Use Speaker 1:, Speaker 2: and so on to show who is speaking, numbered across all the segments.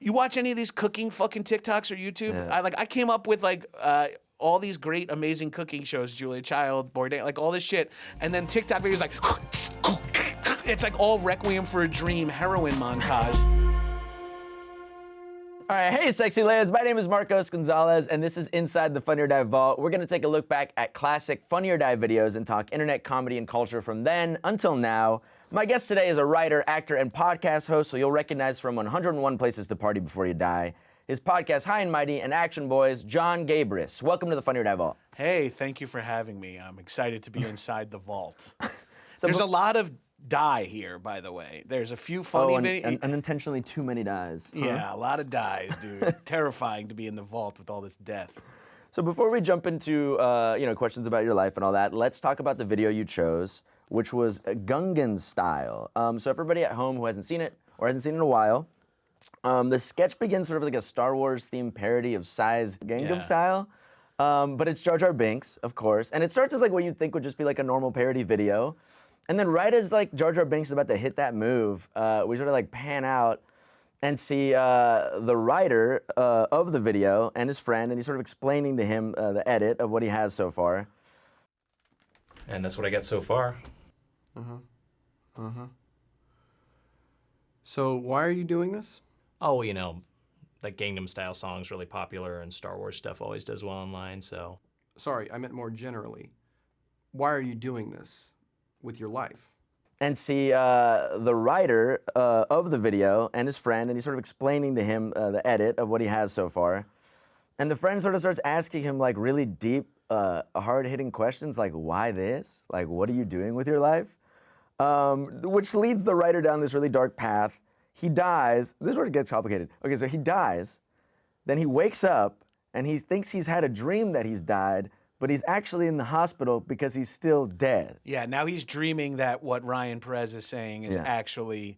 Speaker 1: You watch any of these cooking fucking TikToks or YouTube?
Speaker 2: Yeah.
Speaker 1: I came up with like all these great, amazing cooking shows, Julia Child, Bourdain, like all this shit. And then TikTok videos like, it's like all Requiem for a Dream heroin montage.
Speaker 2: All right, hey, sexy layers. My name is Marcos Gonzalez, and this is Inside the Funny or Die Vault. We're gonna take a look back at classic Funny or Die videos and talk internet comedy and culture from then until now. My guest today is a writer, actor, and podcast host who you'll recognize from 101 Places to Party Before You Die. His podcast, High and Mighty and Action Boys, Jon Gabrus. Welcome to the Funny or Die Vault.
Speaker 1: Hey, thank you for having me. I'm excited to be inside the vault. There's a lot of die here, by the way. There's a few funny videos.
Speaker 2: Unintentionally too many dies. Huh?
Speaker 1: Yeah, a lot of dies, dude. Terrifying to be in the vault with all this death.
Speaker 2: So before we jump into questions about your life and all that, let's talk about the video you chose, which was Gungan Style. So everybody at home who hasn't seen it or hasn't seen it in a while, the sketch begins sort of like a Star Wars themed parody of Psy's Gangnam Style, but it's Jar Jar Binks, of course, and it starts as like what you'd think would just be like a normal parody video. And then right as like Jar Jar Binks is about to hit that move, we sort of like pan out and see the writer of the video and his friend, and he's sort of explaining to him the edit of what he has so far.
Speaker 3: And that's what I get so far.
Speaker 4: So why are you doing this?
Speaker 3: Oh, you know, like Gangnam Style song's really popular and Star Wars stuff always does well online, so.
Speaker 4: Sorry, I meant more generally. Why are you doing this with your life?
Speaker 2: And see the writer of the video and his friend, and he's sort of explaining to him the edit of what he has so far. And the friend sort of starts asking him like really deep, hard-hitting questions like, why this? Like, what are you doing with your life? Which leads the writer down this really dark path. He dies. This is where it gets complicated. Okay, so he dies, then he wakes up, and he thinks he's had a dream that he's died, but he's actually in the hospital because he's still dead.
Speaker 1: Yeah, now he's dreaming that what Ryan Perez is saying is actually,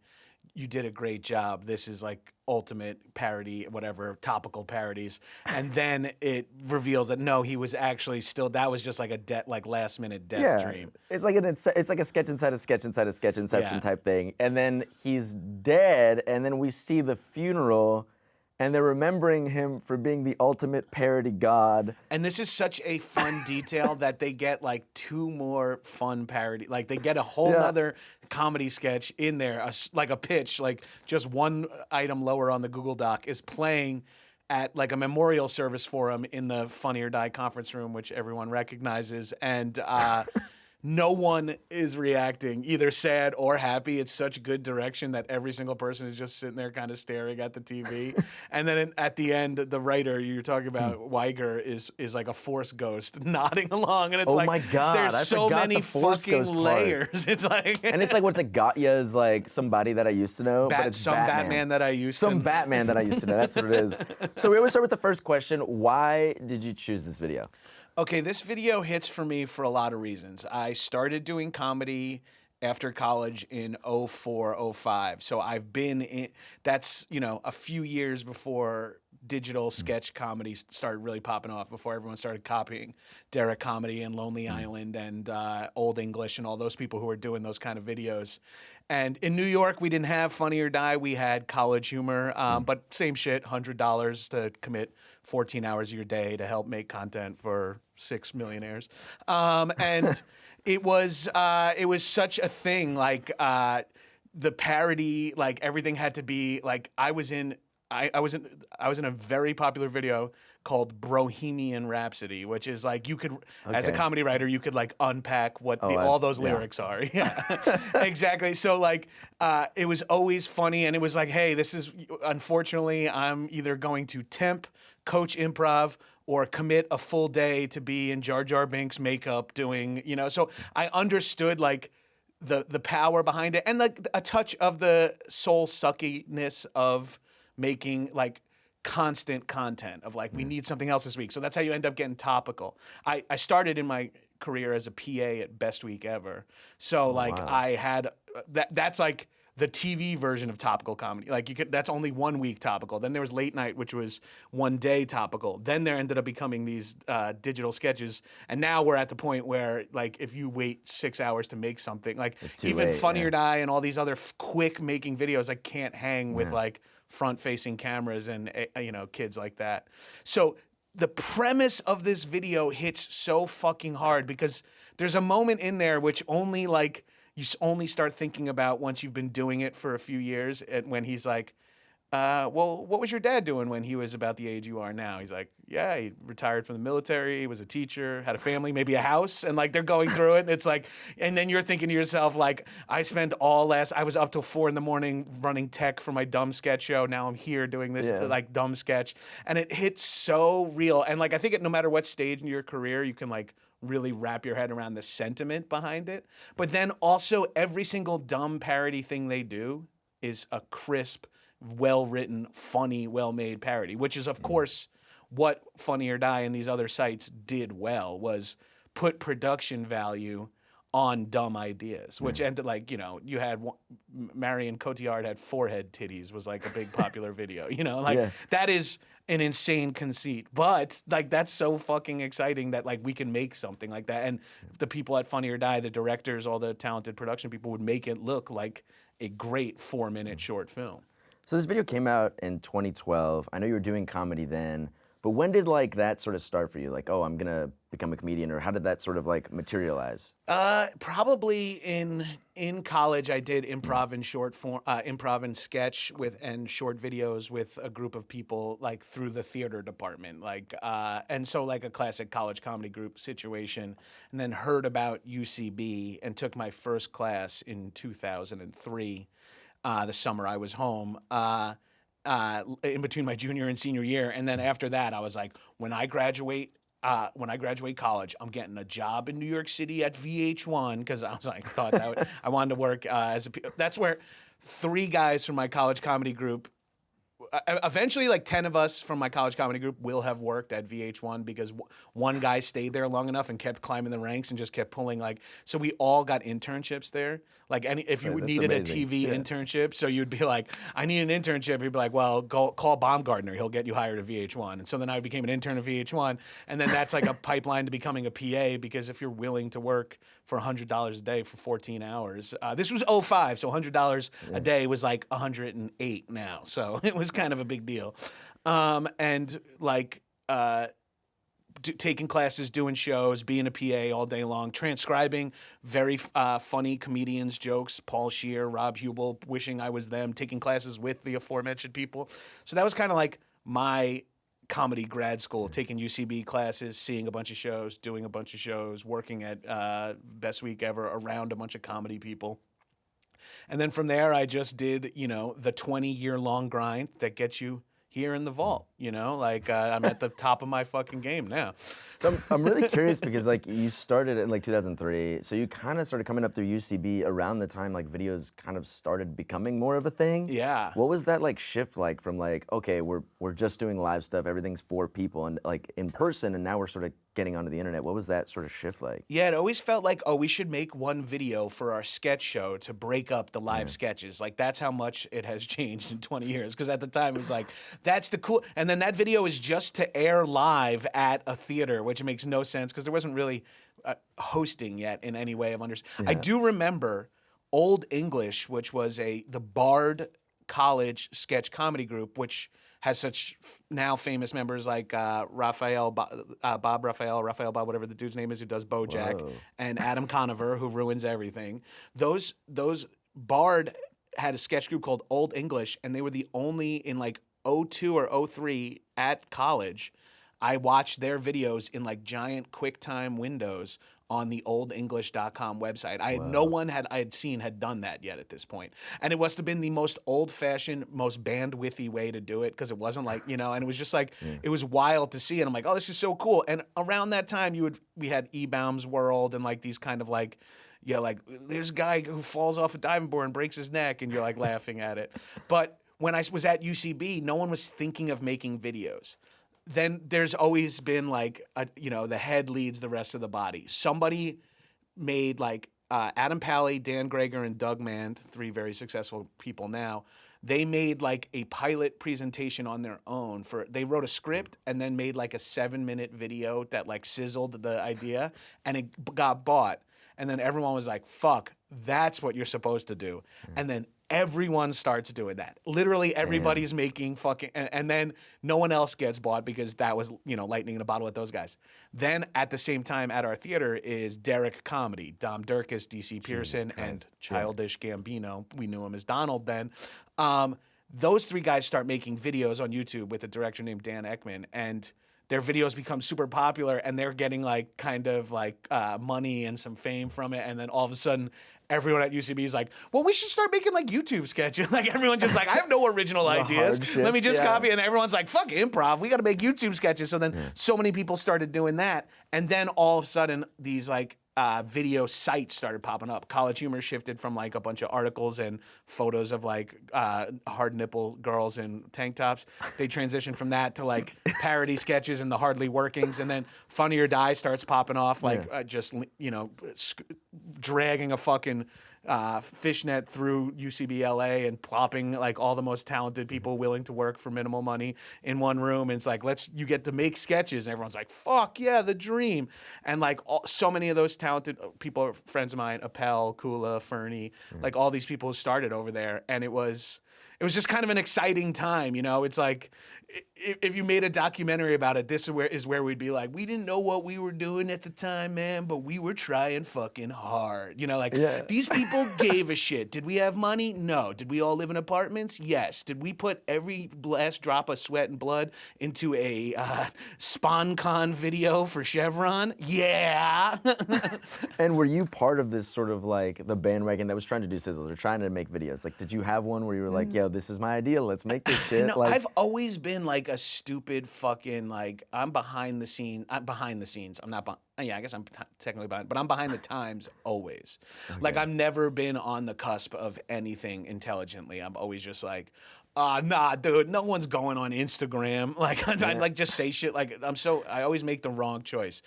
Speaker 1: you did a great job. This is like ultimate parody, whatever, topical parodies. And then it reveals that no, he was actually still, that was just like a last minute death dream.
Speaker 2: It's like a sketch inside a sketch inside a sketch inception type thing. And then he's dead, and then we see the funeral, and they're remembering him for being the ultimate parody god.
Speaker 1: And this is such a fun detail that they get like two more fun parody. Like they get a whole other comedy sketch in there, like a pitch, like just one item lower on the Google Doc is playing at like a memorial service for him in the Funny or Die conference room, which everyone recognizes. And no one is reacting, either sad or happy. It's such good direction that every single person is just sitting there kind of staring at the TV. And then at the end, the writer you're talking about, Weiger, is like a Force ghost nodding along. And it's
Speaker 2: my God,
Speaker 1: there's
Speaker 2: I
Speaker 1: so
Speaker 2: forgot
Speaker 1: many
Speaker 2: the Force
Speaker 1: fucking
Speaker 2: ghost part.
Speaker 1: layers. It's like...
Speaker 2: And it's like what's like Gatya is like somebody that I used to know, but it's
Speaker 1: some Batman that I used to know.
Speaker 2: Some Batman that I used to know, that's what it is. So we always start with the first question. Why did you choose this video?
Speaker 1: Okay, this video hits for me for a lot of reasons. I started doing comedy after college in 04, 05. So I've been in, that's, you know, a few years before digital sketch comedy started really popping off, before everyone started copying Derek Comedy and Lonely Island and Old English and all those people who were doing those kind of videos. And in New York, we didn't have Funny or Die. We had College Humor, but same shit, $100 to commit 14 hours of your day to help make content for 6 millionaires. And it was such a thing, like the parody, like everything had to be like, I was in a very popular video called Bohemian Rhapsody, which is like you could, as a comedy writer, you could like unpack what all those lyrics are. Yeah, exactly. So like, it was always funny, and it was like, hey, this is, unfortunately, I'm either going to temp, coach improv, or commit a full day to be in Jar Jar Binks makeup doing, you know. So I understood like the power behind it, and like a touch of the soul suckiness of making like constant content of like, we need something else this week. So that's how you end up getting topical. I started in my career as a PA at Best Week Ever. So like I had, that's like the TV version of topical comedy. Like you could, that's only 1 week topical. Then there was Late Night, which was 1 day topical. Then there ended up becoming these digital sketches. And now we're at the point where like, if you wait 6 hours to make something, like even Funny or Die and all these other quick making videos, like can't hang with like front-facing cameras and kids like that. So the premise of this video hits so fucking hard because there's a moment in there which only like you only start thinking about once you've been doing it for a few years, and when he's like, well, what was your dad doing when he was about the age you are now? He's like, yeah, he retired from the military, he was a teacher, had a family, maybe a house, and like they're going through it, and it's like, and then you're thinking to yourself, like, I was up till 4 a.m. running tech for my dumb sketch show. Now I'm here doing this like dumb sketch, and it hits so real. And like I think no matter what stage in your career, you can like really wrap your head around the sentiment behind it. But then also every single dumb parody thing they do is a crisp, well-written, funny, well-made parody, which is, of course, what Funny or Die and these other sites did well, was put production value on dumb ideas, which ended like, you had Marion Cotillard had forehead titties was like a big popular video, that is an insane conceit, but like that's so fucking exciting that like we can make something like that. And the people at Funny or Die, the directors, all the talented production people would make it look like a great 4-minute short film.
Speaker 2: So this video came out in 2012. I know you were doing comedy then, but when did like that sort of start for you? Like, oh, I'm gonna become a comedian, or how did that sort of like materialize?
Speaker 1: Probably in college, I did improv and short form, improv and sketch and short videos with a group of people like through the theater department, like and so like a classic college comedy group situation. And then heard about UCB and took my first class in 2003. The summer I was home, in between my junior and senior year, and then after that, I was like, when I graduate college, I'm getting a job in New York City at VH1 because I was like, I wanted to work that's where 3 guys from my college comedy group. Eventually, like 10 of us from my college comedy group will have worked at VH1 because one guy stayed there long enough and kept climbing the ranks and just kept pulling like. So we all got internships there. Like if you needed
Speaker 2: amazing.
Speaker 1: a TV internship, so you'd be like, I need an internship. He'd be like, well, call Baumgartner. He'll get you hired at VH1. And so then I became an intern at VH1, and then that's like a pipeline to becoming a PA because if you're willing to work for $100 a day for 14 hours, this was 2005, so $100 a day was like 108 now. So it was kind of a big deal. And like taking classes, doing shows, being a PA all day long, transcribing very funny comedians' jokes, Paul Scheer, Rob Hubel, wishing I was them, taking classes with the aforementioned people. So that was kind of like my comedy grad school, taking UCB classes, seeing a bunch of shows, doing a bunch of shows, working at Best Week Ever around a bunch of comedy people. And then from there, I just did, the 20-year-long grind that gets you here in the vault, like I'm at the top of my fucking game now.
Speaker 2: So I'm really curious because like you started in like 2003, so you kind of started coming up through UCB around the time like videos kind of started becoming more of a thing.
Speaker 1: Yeah.
Speaker 2: What was that like shift like from like, okay, we're just doing live stuff, everything's for people and like in person, and now we're sort of getting onto the internet. What was that sort of shift like?
Speaker 1: Yeah, it always felt like, we should make one video for our sketch show to break up the live sketches. Like that's how much it has changed in 20 years. Because at the time it was like, that's the cool. And then that video is just to air live at a theater, which makes no sense because there wasn't really hosting yet in any way of understanding. I do remember Old English, which was the Bard college sketch comedy group, which has such now famous members like Bob Raphael, whatever the dude's name is, who does BoJack, and Adam Conover, who ruins everything. Those Bard had a sketch group called Old English, and they were the only in like 2002 or 2003 at college. I watched their videos in like giant QuickTime windows on the oldenglish.com website. No one I had seen had done that yet at this point. And it must have been the most old-fashioned, most bandwidthy way to do it because it wasn't like, and it was just like, it was wild to see. And I'm like, oh, this is so cool. And around that time, we had E-Bound's World and like these kind of like, like there's a guy who falls off a diving board and breaks his neck and you're like laughing at it. But when I was at UCB, no one was thinking of making videos. Then there's always been like, the head leads the rest of the body. Somebody made like Adam Pally, Dan Greger, and Doug Mann, 3 very successful people now. They made like a pilot presentation on their own they wrote a script and then made like a 7-minute video that like sizzled the idea and it got bought. And then everyone was like, fuck, that's what you're supposed to do. And then everyone starts doing that. Literally everybody's making fucking, and then no one else gets bought because that was, lightning in a bottle with those guys. Then at the same time at our theater is Derek Comedy, Dom Durkis, DC Pearson, and Childish Gambino. We knew him as Donald then. Those three guys start making videos on YouTube with a director named Dan Ekman, and their videos become super popular, and they're getting like kind of like money and some fame from it. And then all of a sudden, everyone at UCB is like, well, we should start making like YouTube sketches. Like everyone's just like, I have no original ideas. Let me just copy. And everyone's like, fuck improv. We got to make YouTube sketches. So then so many people started doing that. And then all of a sudden, these like video sites started popping up. College Humor shifted from like a bunch of articles and photos of like hard nipple girls in tank tops. They transitioned from that to like parody sketches and the Hardly Workings, and then Funny or Die starts popping off like just dragging a fucking fishnet through UCB LA and plopping like all the most talented people willing to work for minimal money in one room. And it's like, you get to make sketches. And everyone's like, fuck yeah, the dream. And like so many of those talented people are friends of mine, Appel, Kula, Fernie, like all these people started over there. And it was just kind of an exciting time, It's like if you made a documentary about it, this is where we'd be like, we didn't know what we were doing at the time, man, but we were trying fucking hard. These people gave a shit. Did we have money? No. Did we all live in apartments? Yes. Did we put every last drop of sweat and blood into a SpawnCon video for Chevron? Yeah.
Speaker 2: And were you part of this sort of like the bandwagon that was trying to do sizzles or trying to make videos? Like, did you have one where you were like, yo, this is my idea, let's make this shit?
Speaker 1: No, I've always been like a stupid fucking like I'm behind the scenes. I'm not. Yeah, I guess I'm technically behind, but I'm behind the times always. Okay. Like I've never been on the cusp of anything intelligently. I'm always just like, nah, dude, no one's going on Instagram. Like I like just say shit. Like I always make the wrong choice.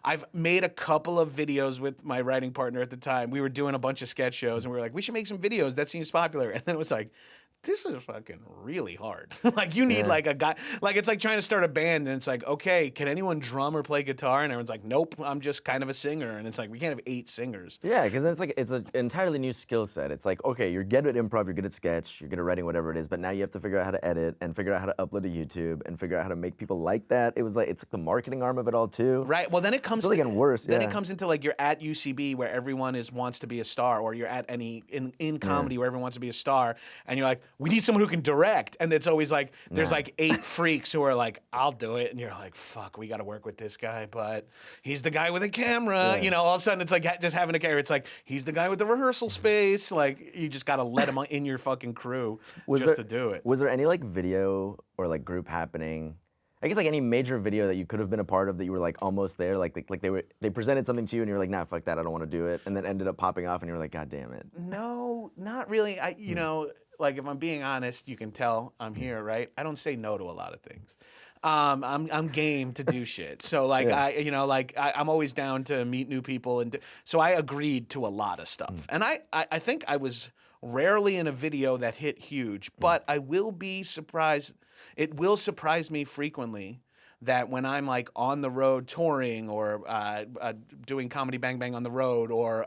Speaker 1: I've made a couple of videos with my writing partner at the time. We were doing a bunch of sketch shows, and we were like, we should make some videos. That seems popular. And then it was like, this is fucking really hard. Like you need like a guy, like it's like trying to start a band and it's like, okay, can anyone drum or play guitar? And everyone's like, nope, I'm just kind of a singer. And it's like, we can't have 8 singers.
Speaker 2: Yeah, because then it's an entirely new skill set. It's like, okay, you're good at improv, you're good at sketch, you're good at writing, whatever it is, but now you have to figure out how to edit and figure out how to upload to YouTube and figure out how to make people like that. It's like the marketing arm of it all too.
Speaker 1: Right, well then it comes
Speaker 2: really getting worse.
Speaker 1: Then it comes into like you're at UCB where everyone wants to be a star, or you're at in comedy where everyone wants to be a star, and you're like, we need someone who can direct, and it's always like there's like 8 freaks who are like, I'll do it, and you're like, fuck, we got to work with this guy, but he's the guy with a camera. All of a sudden it's like just having a camera. It's like he's the guy with the rehearsal space. Like you just got to let him in your fucking crew to do it.
Speaker 2: Was there any like video or like group happening? I guess like any major video that you could have been a part of that you were like almost there, like they presented something to you and you were like, nah, fuck that, I don't want to do it, and then ended up popping off and you were like, god damn it.
Speaker 1: No, not really. Like if I'm being honest, you can tell I'm here, right? I don't say no to a lot of things. I'm game to do shit. So like I'm always down to meet new people, and so I agreed to a lot of stuff. And I think I was rarely in a video that hit huge, but I will be surprised. It will surprise me frequently that when I'm like on the road touring or doing Comedy Bang Bang on the road or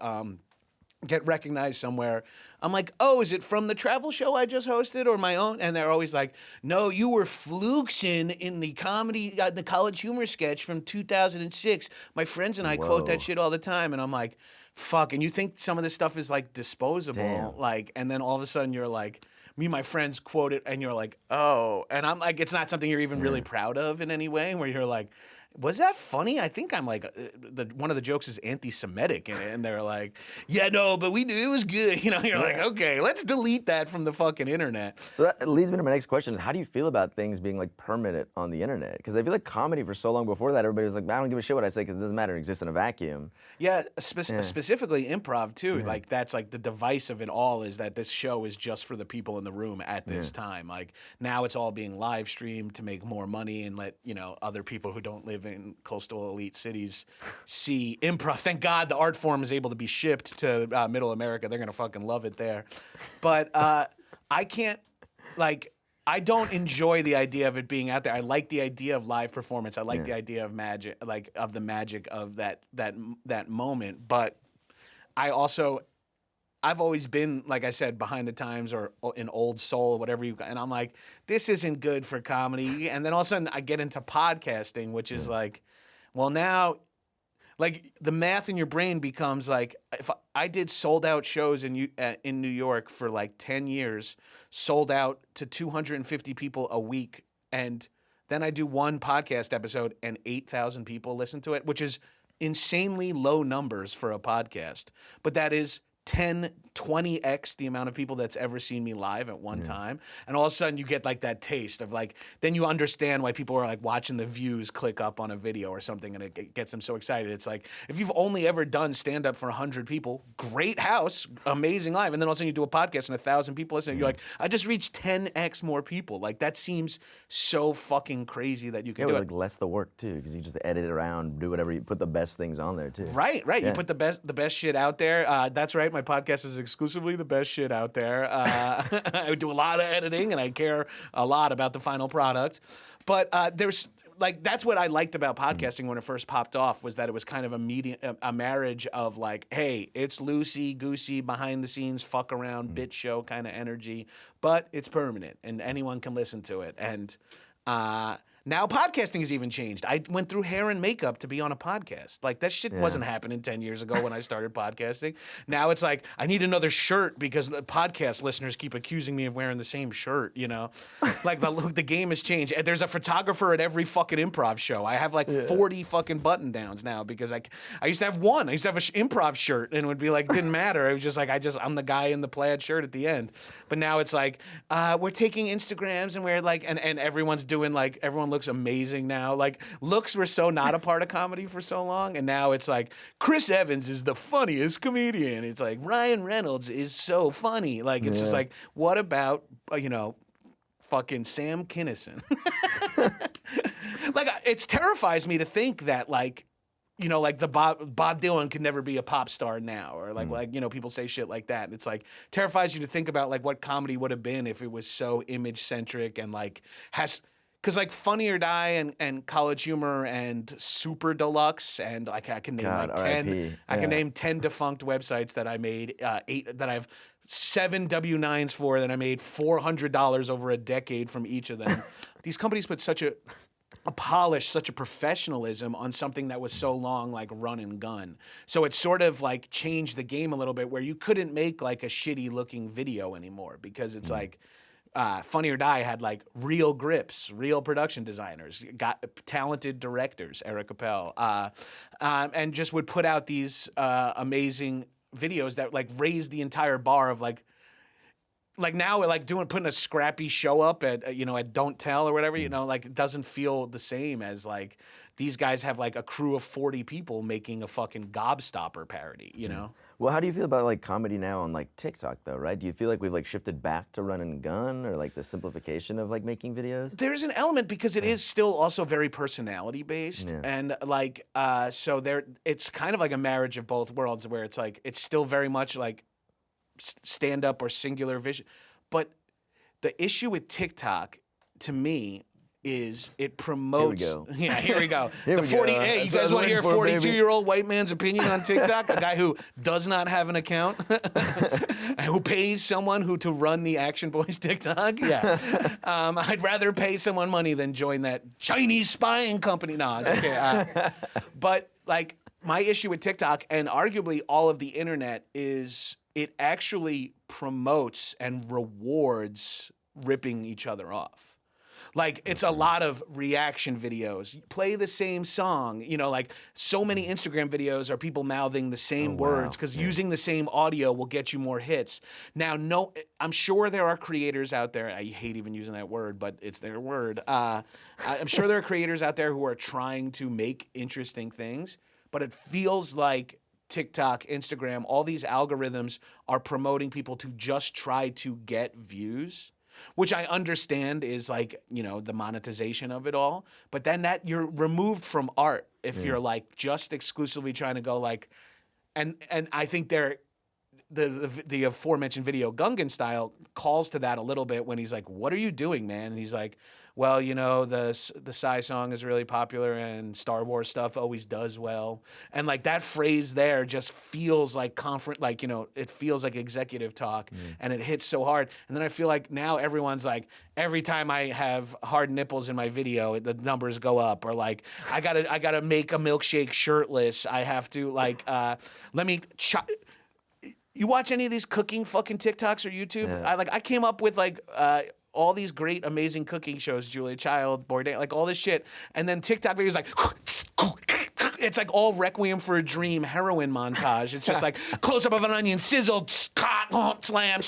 Speaker 1: get recognized somewhere, I'm like, oh, is it from the travel show I just hosted or my own? And they're always like, no, you were Fluksin in the the College Humor sketch from 2006. My friends and I quote that shit all the time. And I'm like, fuck. And you think some of this stuff is like disposable.
Speaker 2: Damn.
Speaker 1: Like, and then all of a sudden you're like, me and my friends quote it and you're like, oh. And I'm like, it's not something you're even really proud of in any way, where you're like, was that funny? I think I'm like, one of the jokes is anti-Semitic in it, and they're like, yeah, no, but we knew it was good. You're like, okay, let's delete that from the fucking internet.
Speaker 2: So that leads me to my next question: is how do you feel about things being like permanent on the internet? Because I feel like comedy for so long before that, everybody was like, I don't give a shit what I say because it doesn't matter, it exists in a vacuum.
Speaker 1: Yeah, specifically improv too. Like that's like the device of it all, is that this show is just for the people in the room at this time. Like now it's all being live streamed to make more money and let other people who don't live in coastal elite cities see improv. Thank God the art form is able to be shipped to middle America. They're gonna fucking love it there. But I can't, like, I don't enjoy the idea of it being out there. I like the idea of live performance. I like the idea of magic, like of the magic of that moment. But I I've always been, like I said, behind the times or an old soul, whatever you got. And I'm like, this isn't good for comedy. And then all of a sudden I get into podcasting, which is like, well, now, like the math in your brain becomes like, if I did sold out shows in New York for like 10 years, sold out to 250 people a week. And then I do one podcast episode and 8,000 people listen to it, which is insanely low numbers for a podcast. But that is 10, 20x the amount of people that's ever seen me live at one time. And all of a sudden you get like that taste of like, then you understand why people are like watching the views click up on a video or something and it gets them so excited. It's like, if you've only ever done stand up for 100 people, great house, amazing live. And then all of a sudden you do a podcast and 1,000 people listen. You're like, I just reached 10x more people. Like that seems so fucking crazy that you can do it.
Speaker 2: Like less the work too, because you just edit it around, do whatever, you put the best things on there too.
Speaker 1: Right.
Speaker 2: Yeah.
Speaker 1: You put the best shit out there. That's right. My podcast is exclusively the best shit out there. I do a lot of editing and I care a lot about the final product. But there's like, that's what I liked about podcasting when it first popped off, was that it was kind of a marriage of like, hey, it's loosey goosey, behind the scenes, fuck around, bit show kind of energy, but it's permanent and anyone can listen to it. And now podcasting has even changed. I went through hair and makeup to be on a podcast. Like that shit wasn't happening 10 years ago when I started podcasting. Now it's like, I need another shirt because the podcast listeners keep accusing me of wearing the same shirt, you know? Like the game has changed. And there's a photographer at every fucking improv show. I have like 40 fucking button downs now because I used to have one. I used to have an improv shirt and it would be like, didn't matter. It was just like, I'm the guy in the plaid shirt at the end. But now it's like, we're taking Instagrams and we're like, and everyone's doing like, everyone looks amazing now. Like looks were so not a part of comedy for so long, and now it's like Chris Evans is the funniest comedian. It's like Ryan Reynolds is so funny. Like it's just like, what about fucking Sam Kinison? Like it terrifies me to think that like, like the Bob Dylan could never be a pop star now, or like people say shit like that. And it's like terrifies you to think about like what comedy would have been if it was so image centric and like because like Funny or Die and College Humor and Super Deluxe and like I can name like 10. I can name 10 defunct websites that I made 8 that I have 7 W-9s for that I made $400 over a decade from each of them. These companies put such a polish, such a professionalism on something that was so long like run and gun. So it sort of like changed the game a little bit where you couldn't make like a shitty looking video anymore because it's like Funny or Die had like real grips, real production designers, got talented directors, Eric Appel, and just would put out these amazing videos that like raised the entire bar of like now we're like putting a scrappy show up at at Don't Tell or whatever, like it doesn't feel the same as like these guys have like a crew of 40 people making a fucking Gobstopper parody,
Speaker 2: Well, how do you feel about like comedy now on like TikTok though, right? Do you feel like we've like shifted back to run and gun or like the simplification of like making videos?
Speaker 1: There's an element because it is still also very personality based and like so it's kind of like a marriage of both worlds where it's like it's still very much like stand up or singular vision. But the issue with TikTok to me is it promotes.
Speaker 2: Here we go.
Speaker 1: Yeah, here we go.
Speaker 2: Here
Speaker 1: the
Speaker 2: we
Speaker 1: 40.
Speaker 2: go.
Speaker 1: Hey, you
Speaker 2: That's what I
Speaker 1: guys
Speaker 2: was
Speaker 1: want to hear a
Speaker 2: waiting for,
Speaker 1: 42-year-old white man's opinion on TikTok? A guy who does not have an account, and who pays someone to run the Action Boys TikTok. Yeah, I'd rather pay someone money than join that Chinese spying company. No, I'm just kidding. But like my issue with TikTok and arguably all of the internet is it actually promotes and rewards ripping each other off. Like, it's a lot of reaction videos. Play the same song. Like, so many Instagram videos are people mouthing the same words because using the same audio will get you more hits. Now, I'm sure there are creators out there. I hate even using that word, but it's their word. I'm sure there are creators out there who are trying to make interesting things, but it feels like TikTok, Instagram, all these algorithms are promoting people to just try to get views, which I understand is like, the monetization of it all. But then that you're removed from art if you're like just exclusively trying to go like, and I think the aforementioned video Gungan Style calls to that a little bit when he's like, what are you doing, man? And he's like, well, you know, the Psy song is really popular and Star Wars stuff always does well. And like that phrase there just feels like like, you know, it feels like executive talk and it hits so hard. And then I feel like now everyone's like, every time I have hard nipples in my video, the numbers go up. Or like, I gotta make a milkshake shirtless. I have to like, let me you watch any of these cooking fucking TikToks or YouTube?
Speaker 2: Yeah.
Speaker 1: I came up with like all these great, amazing cooking shows, Julia Child, Bourdain, like all this shit. And then TikTok videos like, it's like all Requiem for a Dream heroin montage. It's just like close up of an onion, sizzled, slam,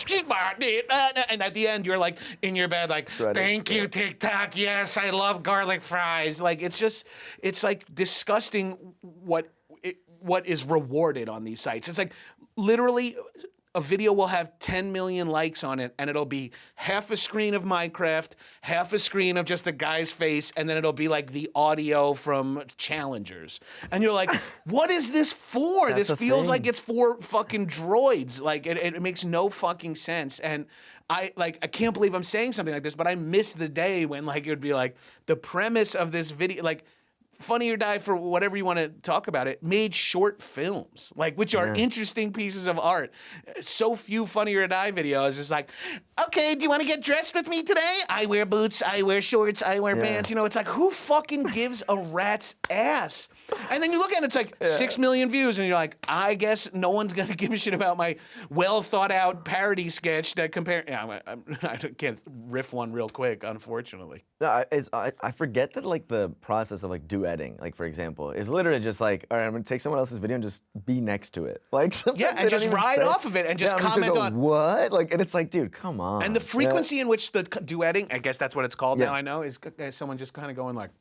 Speaker 1: and at the end you're like in your bed like, thank you TikTok, yes, I love garlic fries. Like it's like disgusting what is rewarded on these sites. It's like literally a video will have 10 million likes on it, and it'll be half a screen of Minecraft, half a screen of just a guy's face, and then it'll be like the audio from Challengers. And you're like, what is this for? This feels like it's for fucking droids. Like it makes no fucking sense. And I can't believe I'm saying something like this, but I miss the day when like it would be like the premise of this video, like Funny or Die, for whatever you want to talk about it, made short films, like, which are interesting pieces of art. So few Funny or Die videos. It's like, okay, do you want to get dressed with me today? I wear boots, I wear shorts, I wear pants. You know, it's like, who fucking gives a rat's ass? And then you look at it, it's like 6 million views, and you're like, I guess no one's going to give a shit about my well thought out parody sketch that compare. Yeah, I can't riff one real quick, unfortunately.
Speaker 2: No, I forget that like the process of like duetting, like for example, is literally just like, all right, I'm gonna take someone else's video and just be next to it, like
Speaker 1: and just ride off of it and just comment on
Speaker 2: what, like, and it's like, dude, come on.
Speaker 1: And the frequency in which the duetting, I guess that's what it's called now. I know is someone just kind of going like.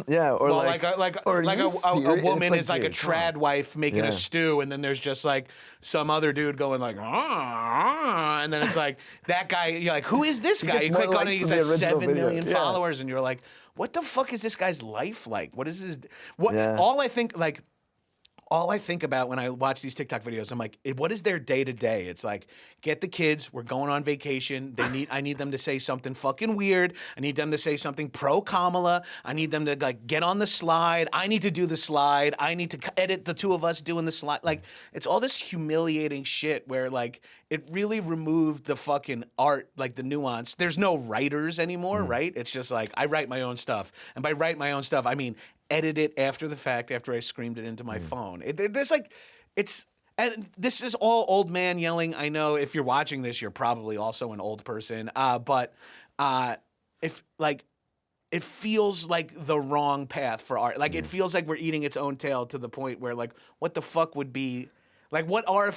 Speaker 2: Yeah, or
Speaker 1: well,
Speaker 2: like
Speaker 1: a woman is like a trad wife making a stew, and then there's just like some other dude going like, and then it's like that guy. You're like, who is this guy? You click on it, he says 7 million followers, and you're like, what the fuck is this guy's life like? What is his? What? All I think about when I watch these TikTok videos, I'm like, what is their day to day? It's like, get the kids, we're going on vacation. I need them to say something fucking weird. I need them to say something pro Kamala. I need them to like get on the slide. I need to do the slide. I need to edit the two of us doing the slide. Like, it's all this humiliating shit where like it really removed the fucking art, like the nuance. There's no writers anymore, right? It's just like, I write my own stuff. And by write my own stuff, I mean edit it after the fact, after I screamed it into my phone. There's like, and this is all old man yelling. I know if you're watching this, you're probably also an old person. But if like, it feels like the wrong path for art. Like it feels like we're eating its own tail to the point where like, what the fuck would be, like what are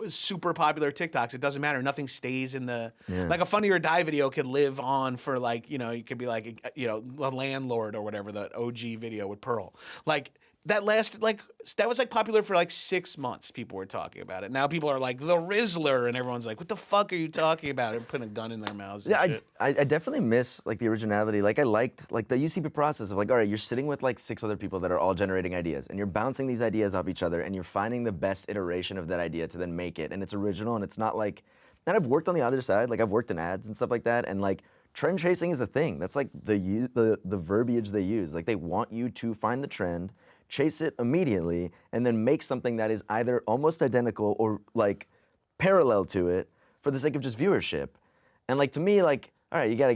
Speaker 1: super popular TikToks? It doesn't matter. Nothing stays in the, like a Funny or Die video could live on for like, you know, it could be like, you know, The Landlord or whatever, the OG video with Pearl. Like that lasted like, that was like popular for like 6 months. People were talking about it. Now people are like, the Rizzler, and everyone's like, what the fuck are you talking about? And putting a gun in their mouths. And
Speaker 2: I definitely miss like the originality. Like I liked like the UCP process of like, all right, you're sitting with like 6 other people that are all generating ideas, and you're bouncing these ideas off each other, and you're finding the best iteration of that idea to then make it, and it's original, and it's not like. And I've worked on the other side, like I've worked in ads and stuff like that, and like trend chasing is a thing. That's like the verbiage they use. Like they want you to find the trend, chase it immediately, and then make something that is either almost identical or like parallel to it for the sake of just viewership. And like to me, like, all right, you gotta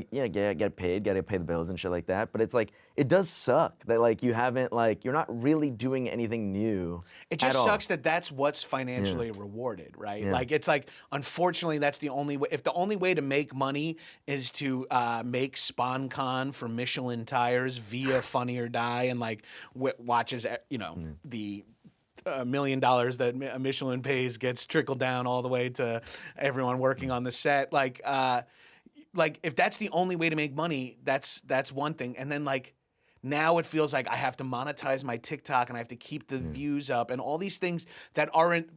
Speaker 2: get paid, gotta pay the bills and shit like that. But it's like, it does suck that like you haven't like, you're not really doing anything new.
Speaker 1: It just sucks that that's what's financially rewarded, right? Like it's like, unfortunately, that's the only way. If the only way to make money is to make SpawnCon for Michelin tires via Funny or Die, and like watches, you know, the $1 million that Michelin pays gets trickled down all the way to everyone working on the set, like if that's the only way to make money, that's one thing. And then like now it feels like I have to monetize my TikTok and I have to keep the views up and all these things that aren't,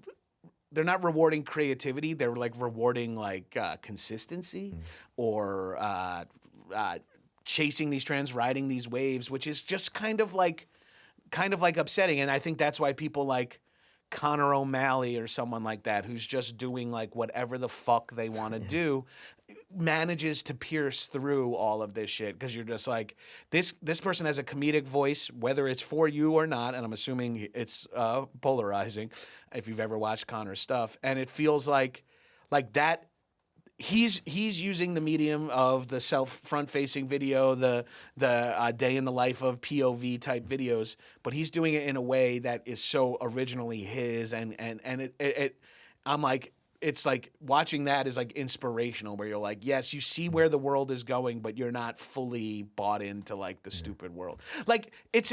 Speaker 1: they're not rewarding creativity. They're like rewarding like consistency or chasing these trends, riding these waves, which is just kind of like upsetting. And I think that's why people like Connor O'Malley or someone like that, who's just doing like whatever the fuck they want to do, manages to pierce through all of this shit because you're just like, this person has a comedic voice, whether it's for you or not, and I'm assuming it's polarizing if you've ever watched Connor's stuff, and it feels like that. He's using the medium of the front-facing video, the day in the life of POV type videos, but he's doing it in a way that is so originally his, and I'm like, it's like watching that is like inspirational, where you're like, yes, you see where the world is going, but you're not fully bought into like the stupid world. Like it's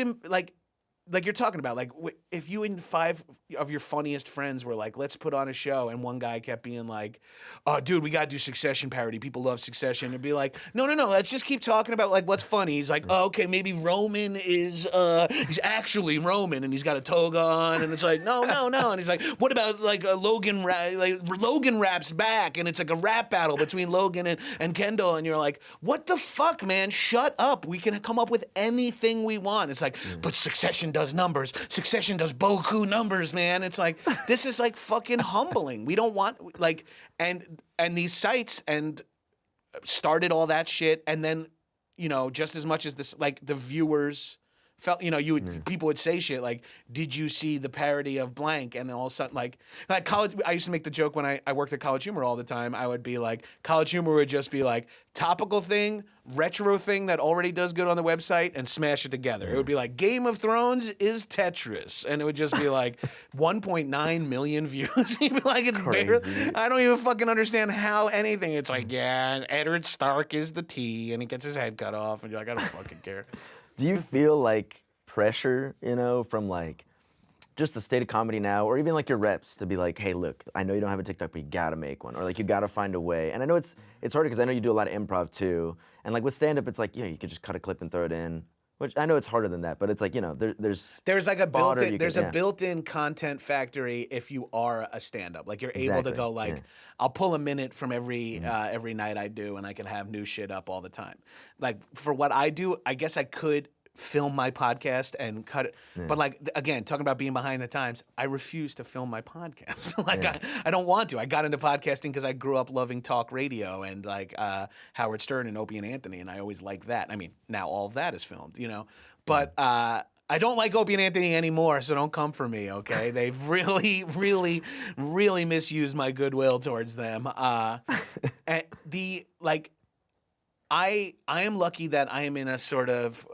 Speaker 1: like you're talking about, like if you and 5 of your funniest friends were like, let's put on a show, and one guy kept being like, oh, dude, we gotta do Succession parody. People love Succession. It'd be like, no, let's just keep talking about like what's funny. He's like, oh, okay, maybe Roman is he's actually Roman and he's got a toga on, and it's like, no, and he's like, what about like Logan raps back, and it's like a rap battle between Logan and Kendall, and you're like, what the fuck, man? Shut up. We can come up with anything we want. It's like, but Succession does numbers. Succession does boku numbers, man. It's like, this is like fucking humbling. We don't want like, and these sites and started all that shit, and then, you know, just as much as this, like the viewers felt, you know, people would say shit like, did you see the parody of blank? And then all of a sudden, like college, I used to make the joke when I worked at College Humor all the time. I would be like, College Humor would just be like, topical thing, retro thing that already does good on the website, and smash it together. It would be like, Game of Thrones is Tetris, and it would just be like 1.9 million views. You'd be like, it's barely, I don't even fucking understand how anything. It's like, yeah, Eddard Stark is the T, and he gets his head cut off, and you're like, I don't fucking care.
Speaker 2: Do you feel like pressure, you know, from like just the state of comedy now, or even like your reps to be like, hey, look, I know you don't have a TikTok, but you gotta make one, or like you gotta find a way. And I know it's hard because I know you do a lot of improv too, and like with stand-up, it's like, yeah, you could just cut a clip and throw it in, which I know it's harder than that, but it's like, you know, there's
Speaker 1: like a built-in content factory if you are a stand-up. Like you're able to go like, I'll pull a minute from every night I do, and I can have new shit up all the time. Like for what I do, I guess I could film my podcast and cut it. But like, again, talking about being behind the times, I refuse to film my podcast. I don't want to. I got into podcasting because I grew up loving talk radio and like Howard Stern and Opie and Anthony, and I always liked that. I mean, now all of that is filmed, you know. But I don't like Opie and Anthony anymore, so don't come for me, okay? They've really, really, really misused my goodwill towards them. And I am lucky that I am in a sort of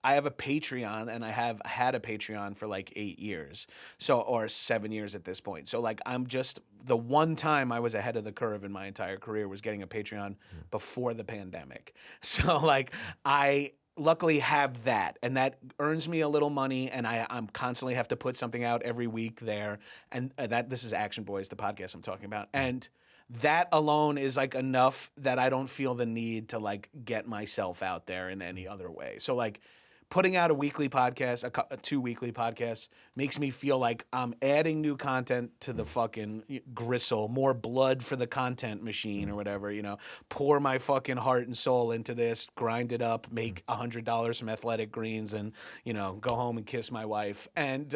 Speaker 1: I have a Patreon, and I have had a Patreon for like 8 years, or 7 years at this point. So like, I'm just, the one time I was ahead of the curve in my entire career was getting a Patreon before the pandemic. So like, I luckily have that, and that earns me a little money, and I'm constantly have to put something out every week there. And this is Action Boys, the podcast I'm talking about, and that alone is like enough that I don't feel the need to like get myself out there in any other way. So like, putting out a weekly podcast, a 2 weekly podcasts, makes me feel like I'm adding new content to the fucking gristle, more blood for the content machine or whatever, you know. Pour my fucking heart and soul into this, grind it up, make $100 from Athletic Greens, and, you know, go home and kiss my wife. And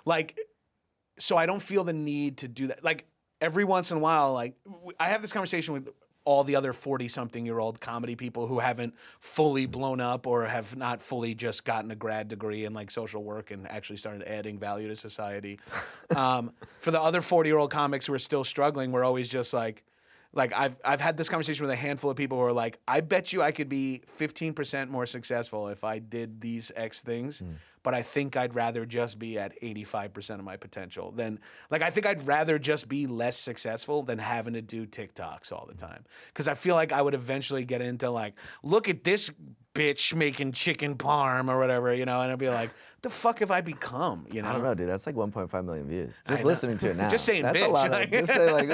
Speaker 1: like, so I don't feel the need to do that. Like every once in a while, like I have this conversation with all the other 40-something-year-old comedy people who haven't fully blown up or have not fully just gotten a grad degree in like social work and actually started adding value to society. For the other 40-year-old comics who are still struggling, we're always just like I've had this conversation with a handful of people who are like, I bet you I could be 15% more successful if I did these X things, but I think I'd rather just be at 85% of my potential than, like, I think I'd rather just be less successful than having to do TikToks all the time. Because I feel like I would eventually get into like, look at this bitch making chicken parm or whatever, you know, and I'd be like, the fuck have I become, you know?
Speaker 2: I don't know, dude. That's like 1.5 million views. Just listening to it now.
Speaker 1: Just saying
Speaker 2: that's
Speaker 1: bitch.
Speaker 2: A lot of, just say like,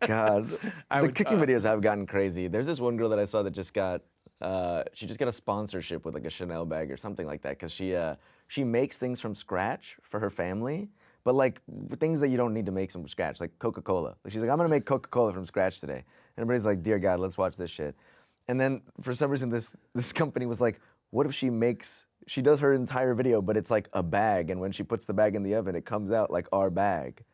Speaker 2: God. The cooking videos have gotten crazy. There's this one girl that I saw that just got, she just got a sponsorship with like a Chanel bag or something like that, because she makes things from scratch for her family, but like things that you don't need to make from scratch, like Coca-Cola. Like she's like, I'm gonna make Coca-Cola from scratch today. And everybody's like, dear God, let's watch this shit. And then for some reason, this company was like, what if she does her entire video, but it's like a bag, and when she puts the bag in the oven, it comes out like our bag.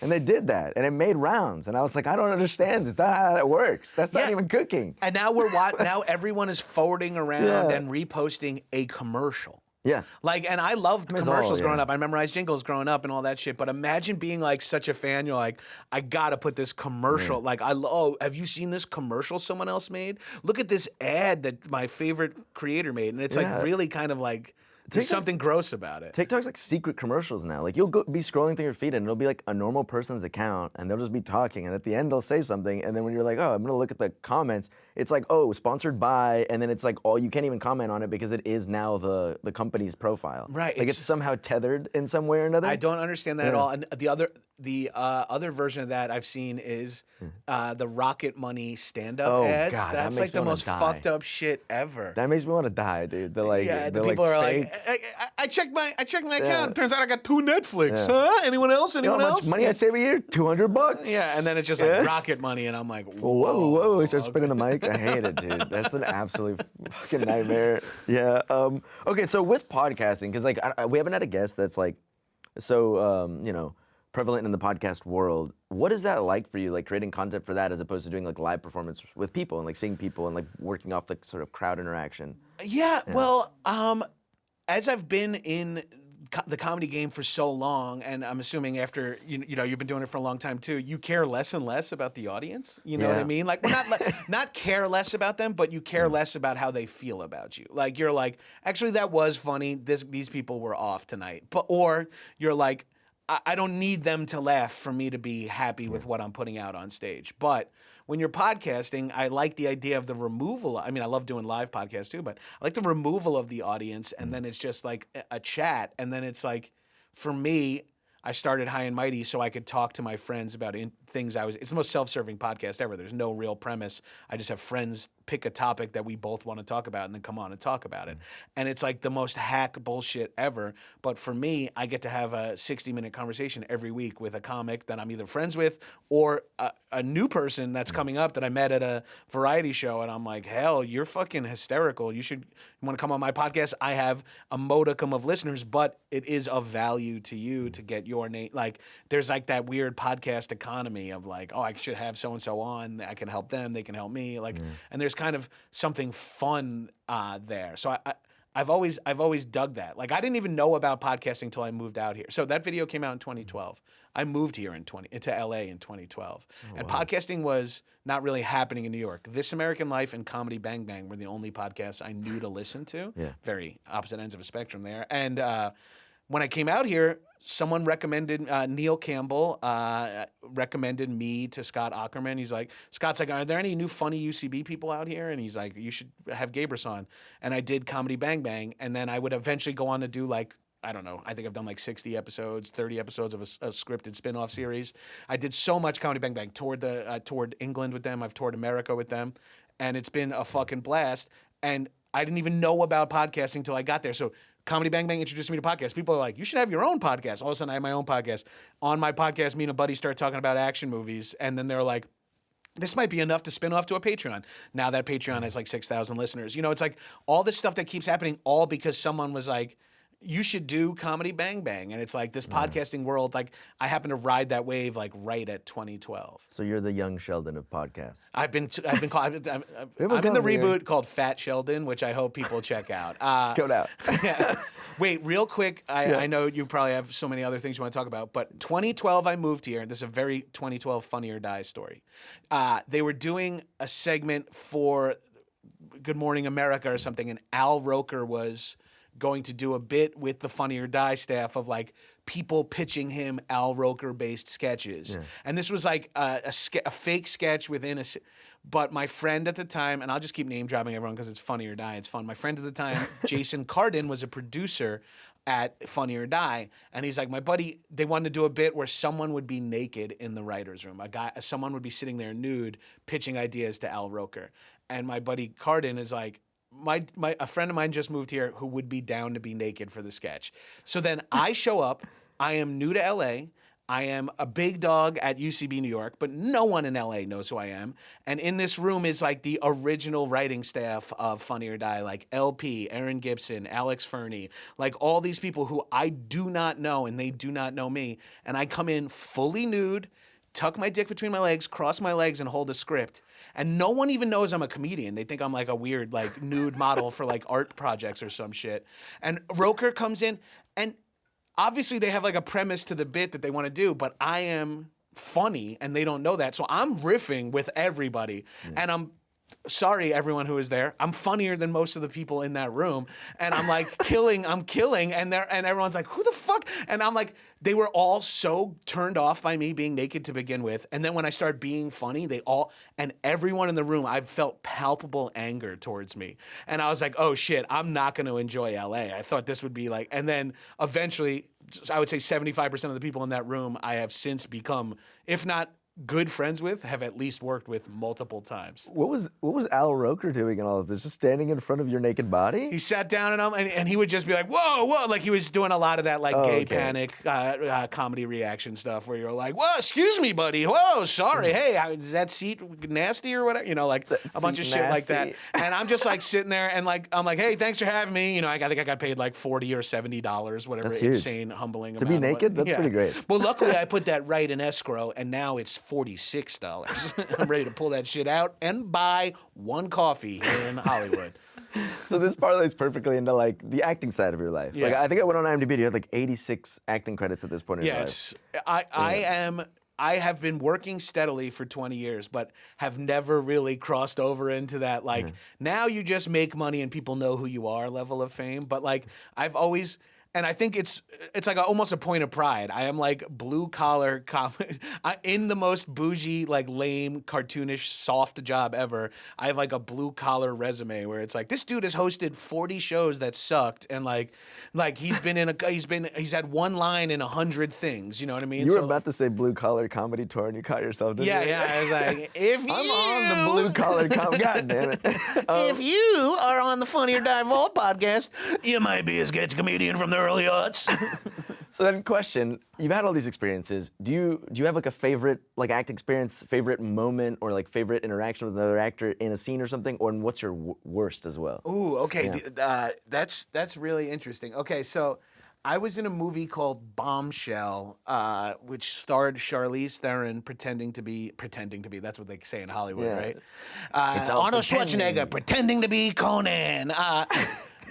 Speaker 2: And they did that, and it made rounds. And I was like, I don't understand. Is that how that works? That's not
Speaker 1: Yeah.
Speaker 2: even cooking.
Speaker 1: And now now everyone is forwarding around
Speaker 2: Yeah.
Speaker 1: and reposting a commercial.
Speaker 2: Yeah.
Speaker 1: Like, and I loved
Speaker 2: It's
Speaker 1: commercials
Speaker 2: all,
Speaker 1: growing
Speaker 2: yeah.
Speaker 1: up. I memorized jingles growing up and all that shit. But imagine being like such a fan. You're like, I gotta put this commercial. Like, oh, have you seen this commercial someone else made? Look at this ad that my favorite creator made. And it's
Speaker 2: Yeah.
Speaker 1: like really kind of like, there's
Speaker 2: TikTok's-
Speaker 1: something gross about it.
Speaker 2: TikTok's like secret commercials now. Like you'll be scrolling through your feed and it'll be like a normal person's account and they'll just be talking and at the end they'll say something and then when you're like, oh, I'm gonna look at the comments, it's like, oh, sponsored by, and then it's like, oh, you can't even comment on it because it is now the company's profile.
Speaker 1: Right,
Speaker 2: Like
Speaker 1: it's-
Speaker 2: it's somehow tethered in some way or another.
Speaker 1: I don't understand that at all. And the other version of that I've seen is the Rocket Money stand-up
Speaker 2: Oh,
Speaker 1: ads.
Speaker 2: God, that
Speaker 1: That's
Speaker 2: makes
Speaker 1: like
Speaker 2: me
Speaker 1: the
Speaker 2: wanna
Speaker 1: most
Speaker 2: die.
Speaker 1: fucked up shit ever.
Speaker 2: That makes me want to die, dude. They're like,
Speaker 1: Yeah, the
Speaker 2: they're
Speaker 1: people are
Speaker 2: fake.
Speaker 1: like, I checked my account.
Speaker 2: Yeah.
Speaker 1: Turns out I got 2 Netflix.
Speaker 2: Yeah.
Speaker 1: Huh? Anyone else?
Speaker 2: You know
Speaker 1: Anyone
Speaker 2: how
Speaker 1: else?
Speaker 2: much money I save a year? $200.
Speaker 1: Yeah, and then it's just like Rocket Money, and I'm like,
Speaker 2: Whoa! He starts
Speaker 1: okay.
Speaker 2: spinning the mic. I hate it, dude. That's an absolute fucking nightmare. Yeah. Okay, so with podcasting, because like we haven't had a guest that's like so prevalent in the podcast world. What is that like for you? Like creating content for that as opposed to doing like live performance with people and like seeing people and like working off the sort of crowd interaction.
Speaker 1: Yeah, well, as I've been in the comedy game for so long, and I'm assuming after you know you've been doing it for a long time too, you care less and less about the audience. You know what I
Speaker 2: Yeah.
Speaker 1: mean? Like we're not care less about them, but you care less about how they feel about you. Like you're like, actually that was funny. These people were off tonight, or you're like, I don't need them to laugh for me to be happy with what I'm putting out on stage. But when you're podcasting, I like the idea of the removal. I mean, I love doing live podcasts too, but I like the removal of the audience. And then it's just like a chat. And then it's like, for me, I started High and Mighty so I could talk to my friends about things it's the most self-serving podcast ever. There's no real premise. I just have friends pick a topic that we both want to talk about and then come on and talk about it. And it's like the most hack bullshit ever. But for me, I get to have a 60-minute conversation every week with a comic that I'm either friends with or a new person that's coming up that I met at a variety show. And I'm like, hell, you're fucking hysterical. You want to come on my podcast? I have a modicum of listeners, but it is of value to you to get your name. Like there's like that weird podcast economy of like, oh, I should have so-and-so on. I can help them. They can help me. Like, and there's kind of something fun there. So I've always dug that. Like I didn't even know about podcasting until I moved out here. So that video came out in 2012. I moved here to LA in 2012. And podcasting was not really happening in New York. This American Life and Comedy Bang Bang were the only podcasts I knew to listen to.
Speaker 2: Yeah.
Speaker 1: Very opposite ends of a spectrum there. And when I came out here, someone recommended Neil Campbell recommended me to Scott Ackerman. He's like, Scott's like, are there any new funny UCB people out here? And he's like, you should have Gabrus on. And I did Comedy Bang Bang, and then I would eventually go on to do like, I don't know, I think I've done like 60 episodes, 30 episodes of a scripted spin-off series. I did so much Comedy Bang Bang. Toured England with them. I've toured America with them. And it's been a fucking blast. And I didn't even know about podcasting until I got there. So Comedy Bang Bang introduced me to podcasts. People are like, you should have your own podcast. All of a sudden, I have my own podcast. On my podcast, me and a buddy start talking about action movies. And then they're like, this might be enough to spin off to a Patreon. Now that Patreon has like 6,000 listeners. You know, it's like all this stuff that keeps happening all because someone was like, you should do Comedy Bang Bang. And it's like this podcasting world, like I happen to ride that wave like right at 2012.
Speaker 2: So you're the young Sheldon of podcasts.
Speaker 1: I'm in the
Speaker 2: come here.
Speaker 1: reboot called Fat Sheldon, which I hope people check out.
Speaker 2: Go out.
Speaker 1: Yeah. Wait, real quick. I know you probably have so many other things you want to talk about, but 2012 I moved here, and this is a very 2012 Funny or Die story. They were doing a segment for Good Morning America or something, and Al Roker was going to do a bit with the Funny or Die staff of like people pitching him Al Roker based sketches. Yeah. And this was like a fake sketch within but my friend at the time, and I'll just keep name dropping everyone because it's Funny or Die, it's fun. My friend at the time, Jason Cardin, was a producer at Funny or Die, and he's like, my buddy, they wanted to do a bit where someone would be naked in the writer's room. Someone would be sitting there nude pitching ideas to Al Roker. And my buddy Cardin is like, a friend of mine just moved here who would be down to be naked for the sketch. So then I show up. I am new to LA. I am a big dog at UCB New York, but no one in LA knows who I am. And in this room is like the original writing staff of Funny or Die, like LP, Aaron Gibson, Alex Fernie, like all these people who I do not know and they do not know me. And I come in fully nude, tuck my dick between my legs, cross my legs, and hold a script. And no one even knows I'm a comedian. They think I'm like a weird like nude model for like art projects or some shit. And Roker comes in, and obviously they have like a premise to the bit that they want to do, but I am funny and they don't know that. So I'm riffing with everybody. And I'm sorry, everyone who is there. I'm funnier than most of the people in that room. And I'm like I'm killing. And everyone's like, who the fuck? And I'm like, they were all so turned off by me being naked to begin with. And then when I start being funny, and everyone in the room, I felt palpable anger towards me. And I was like, oh shit, I'm not going to enjoy LA. I thought this would be like, and then eventually, I would say 75% of the people in that room I have since become, if not good friends with, have at least worked with multiple times.
Speaker 2: What was Al Roker doing in all of this? Just standing in front of your naked body?
Speaker 1: He sat down and he would just be like, whoa, whoa. Like he was doing a lot of that like gay panic comedy reaction stuff where you're like, whoa, excuse me, buddy. Whoa, sorry. Hey, is that seat nasty or whatever? You know, like a bunch of shit like that. And I'm just like sitting there and like, I'm like, hey, thanks for having me. You know, I think I got paid like $40 or $70, whatever.
Speaker 2: That's
Speaker 1: insane, humbling
Speaker 2: to
Speaker 1: amount.
Speaker 2: be naked? That's pretty great.
Speaker 1: Well, luckily I put that right in escrow and now it's $46. I'm ready to pull that shit out and buy one coffee here in Hollywood.
Speaker 2: So this parlays perfectly into like the acting side of your life.
Speaker 1: Yeah.
Speaker 2: Like I think I went on IMDb. You had like 86 acting credits at this point in your life.
Speaker 1: I have been working steadily for 20 years, but have never really crossed over into that like now you just make money and people know who you are level of fame. But like I've always. And I think it's like almost a point of pride. I am like blue collar in the most bougie, like lame, cartoonish, soft job ever. I have like a blue collar resume where it's like this dude has hosted 40 shows that sucked, and like he's had one line in 100 things. You know what I mean?
Speaker 2: You were about to say blue collar comedy tour, and you caught yourself. Didn't you?
Speaker 1: Yeah. I was like, if
Speaker 2: I'm on the blue collar comedy. God damn it!
Speaker 1: If you are on the Funny or Die Vault podcast, you might be a sketch comedian from the early aughts.
Speaker 2: So then, question: you've had all these experiences. Do you have like a favorite like act experience, favorite moment, or like favorite interaction with another actor in a scene or something? Or what's your worst as well?
Speaker 1: Ooh, okay.
Speaker 2: Yeah.
Speaker 1: That's really interesting. Okay, so I was in a movie called Bombshell, which starred Charlize Theron pretending to be. That's what they say in Hollywood,
Speaker 2: Yeah.
Speaker 1: right?
Speaker 2: It's all
Speaker 1: Arnold
Speaker 2: pretending.
Speaker 1: Schwarzenegger pretending to be Conan.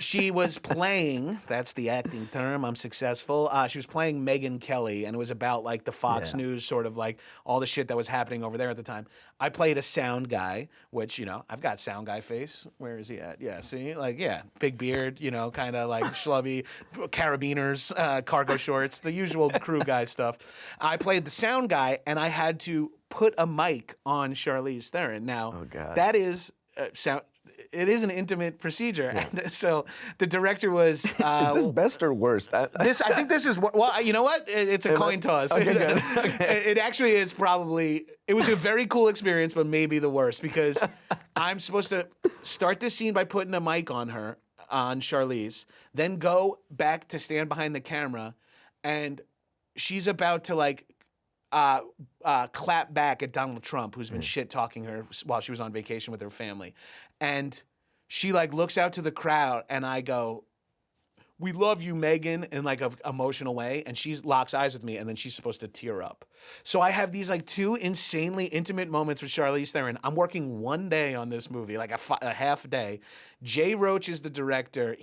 Speaker 1: She was playing, that's the acting term, I'm successful. She was playing Megyn Kelly, and it was about like the Fox News, sort of like all the shit that was happening over there at the time. I played a sound guy, which, you know, I've got sound guy face. Where is he at? Yeah, see? Like, yeah, big beard, you know, kind of like schlubby, carabiners, cargo shorts, the usual crew guy stuff. I played the sound guy, and I had to put a mic on Charlize Theron. Now, that is sound. It is an intimate procedure, and so the director was.
Speaker 2: Is this best or worst?
Speaker 1: I think this is well. You know what? It's a coin toss.
Speaker 2: Okay, good. Okay.
Speaker 1: It actually is probably. It was a very cool experience, but maybe the worst because I'm supposed to start this scene by putting a mic on Charlize, then go back to stand behind the camera, and she's about to like. Clap back at Donald Trump, who's been shit talking her while she was on vacation with her family. And she like looks out to the crowd and I go, "We love you, Megan," in like an emotional way. And she locks eyes with me and then she's supposed to tear up. So I have these like two insanely intimate moments with Charlize Theron. I'm working one day on this movie, like a half day. Jay Roach is the director.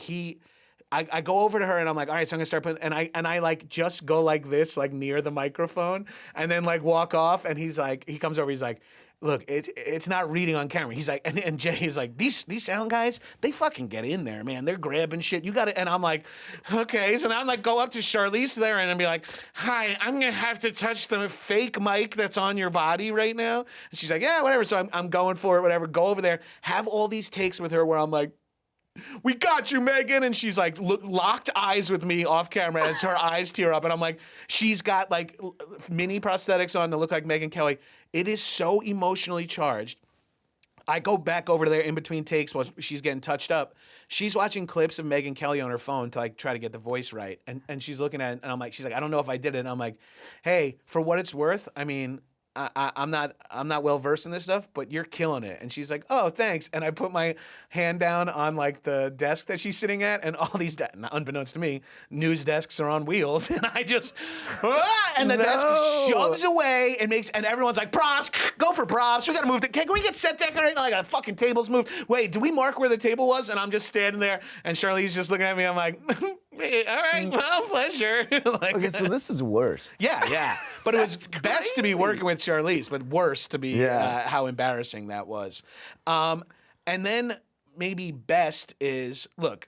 Speaker 1: I go over to her and I'm like, all right, so I'm gonna start putting, and I like just go like this, like near the microphone, and then like walk off. And he comes over, he's like, look, it's not reading on camera. He's like, and Jay's like, these sound guys, they fucking get in there, man. They're grabbing shit. You got it. And I'm like, okay. So now I'm like, go up to Charlize Theron and be like, hi, I'm gonna have to touch the fake mic that's on your body right now. And she's like, yeah, whatever. So I'm going for it, whatever. Go over there, have all these takes with her where I'm like, we got you, Megan. And she's like locked eyes with me off camera as her eyes tear up. And I'm like, she's got like mini prosthetics on to look like Megyn Kelly. It is so emotionally charged. I go back over to there in between takes while she's getting touched up. She's watching clips of Megyn Kelly on her phone to like try to get the voice right. And she's looking at it and I'm like, she's like, I don't know if I did it. And I'm like, hey, for what it's worth, I mean, I'm not well versed in this stuff, but you're killing it. And she's like, oh, thanks. And I put my hand down on like the desk that she's sitting at, and all these, unbeknownst to me, news desks are on wheels, and I just, and the desk shoves away and and everyone's like, props, go for props. We gotta move can we get set decorating? Like a fucking table's moved. Wait, do we mark where the table was? And I'm just standing there, and Charlize's just looking at me. I'm like, all right, well, pleasure. Like,
Speaker 2: Okay, so this is worse.
Speaker 1: yeah. But it was best to be working with Charlize, but worse to be how embarrassing that was. And then maybe best is, look,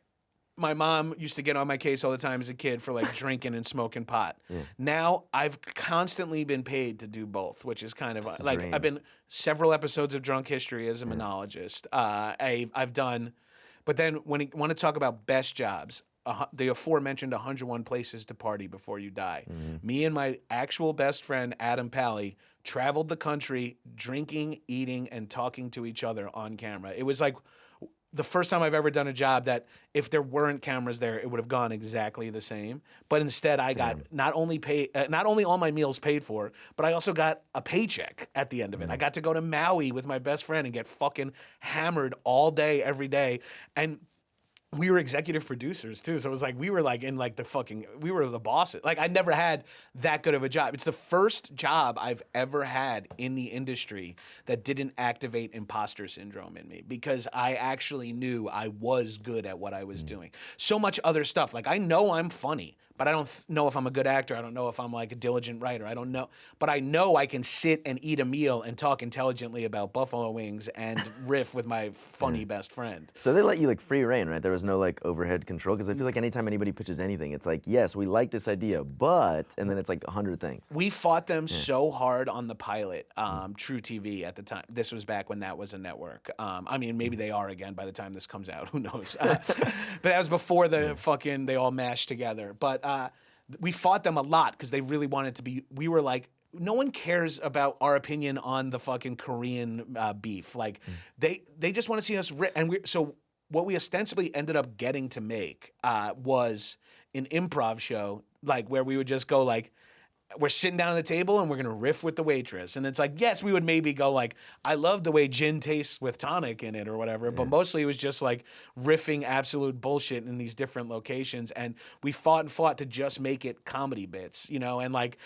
Speaker 1: my mom used to get on my case all the time as a kid for like drinking and smoking pot. Yeah. Now I've constantly been paid to do both, which is kind of like I've been several episodes of Drunk History as a monologist. I've done, but then when you want to talk about best jobs, the aforementioned 101 places to party before you die. Mm-hmm. Me and my actual best friend, Adam Pally, traveled the country drinking, eating, and talking to each other on camera. It was like the first time I've ever done a job that if there weren't cameras there, it would have gone exactly the same. But instead, I got not only all my meals paid for, but I also got a paycheck at the end of it. I got to go to Maui with my best friend and get fucking hammered all day, every day. And we were executive producers too. So it was like, we were like in like we were the bosses. Like I never had that good of a job. It's the first job I've ever had in the industry that didn't activate imposter syndrome in me, because I actually knew I was good at what I was doing. So much other stuff. Like I know I'm funny, but I don't know if I'm a good actor. I don't know if I'm like a diligent writer. I don't know. But I know I can sit and eat a meal and talk intelligently about buffalo wings and riff with my funny best friend.
Speaker 2: So they let you like free reign, right? There was no like overhead control? Because I feel like anytime anybody pitches anything, it's like, yes, we like this idea, but, and then it's like 100 things.
Speaker 1: We fought them so hard on the pilot, True TV at the time. This was back when that was a network. I mean, maybe they are again by the time this comes out. Who knows? But that was before the fucking, they all mashed together. But we fought them a lot because they really wanted to be, we were like, no one cares about our opinion on the fucking Korean beef. Like they just want to see us, so what we ostensibly ended up getting to make was an improv show, like where we would just go like, we're sitting down at the table and we're gonna riff with the waitress. And it's like, yes, we would maybe go like, I love the way gin tastes with tonic in it or whatever, but mostly it was just like riffing absolute bullshit in these different locations. And we fought and fought to just make it comedy bits, you know, and like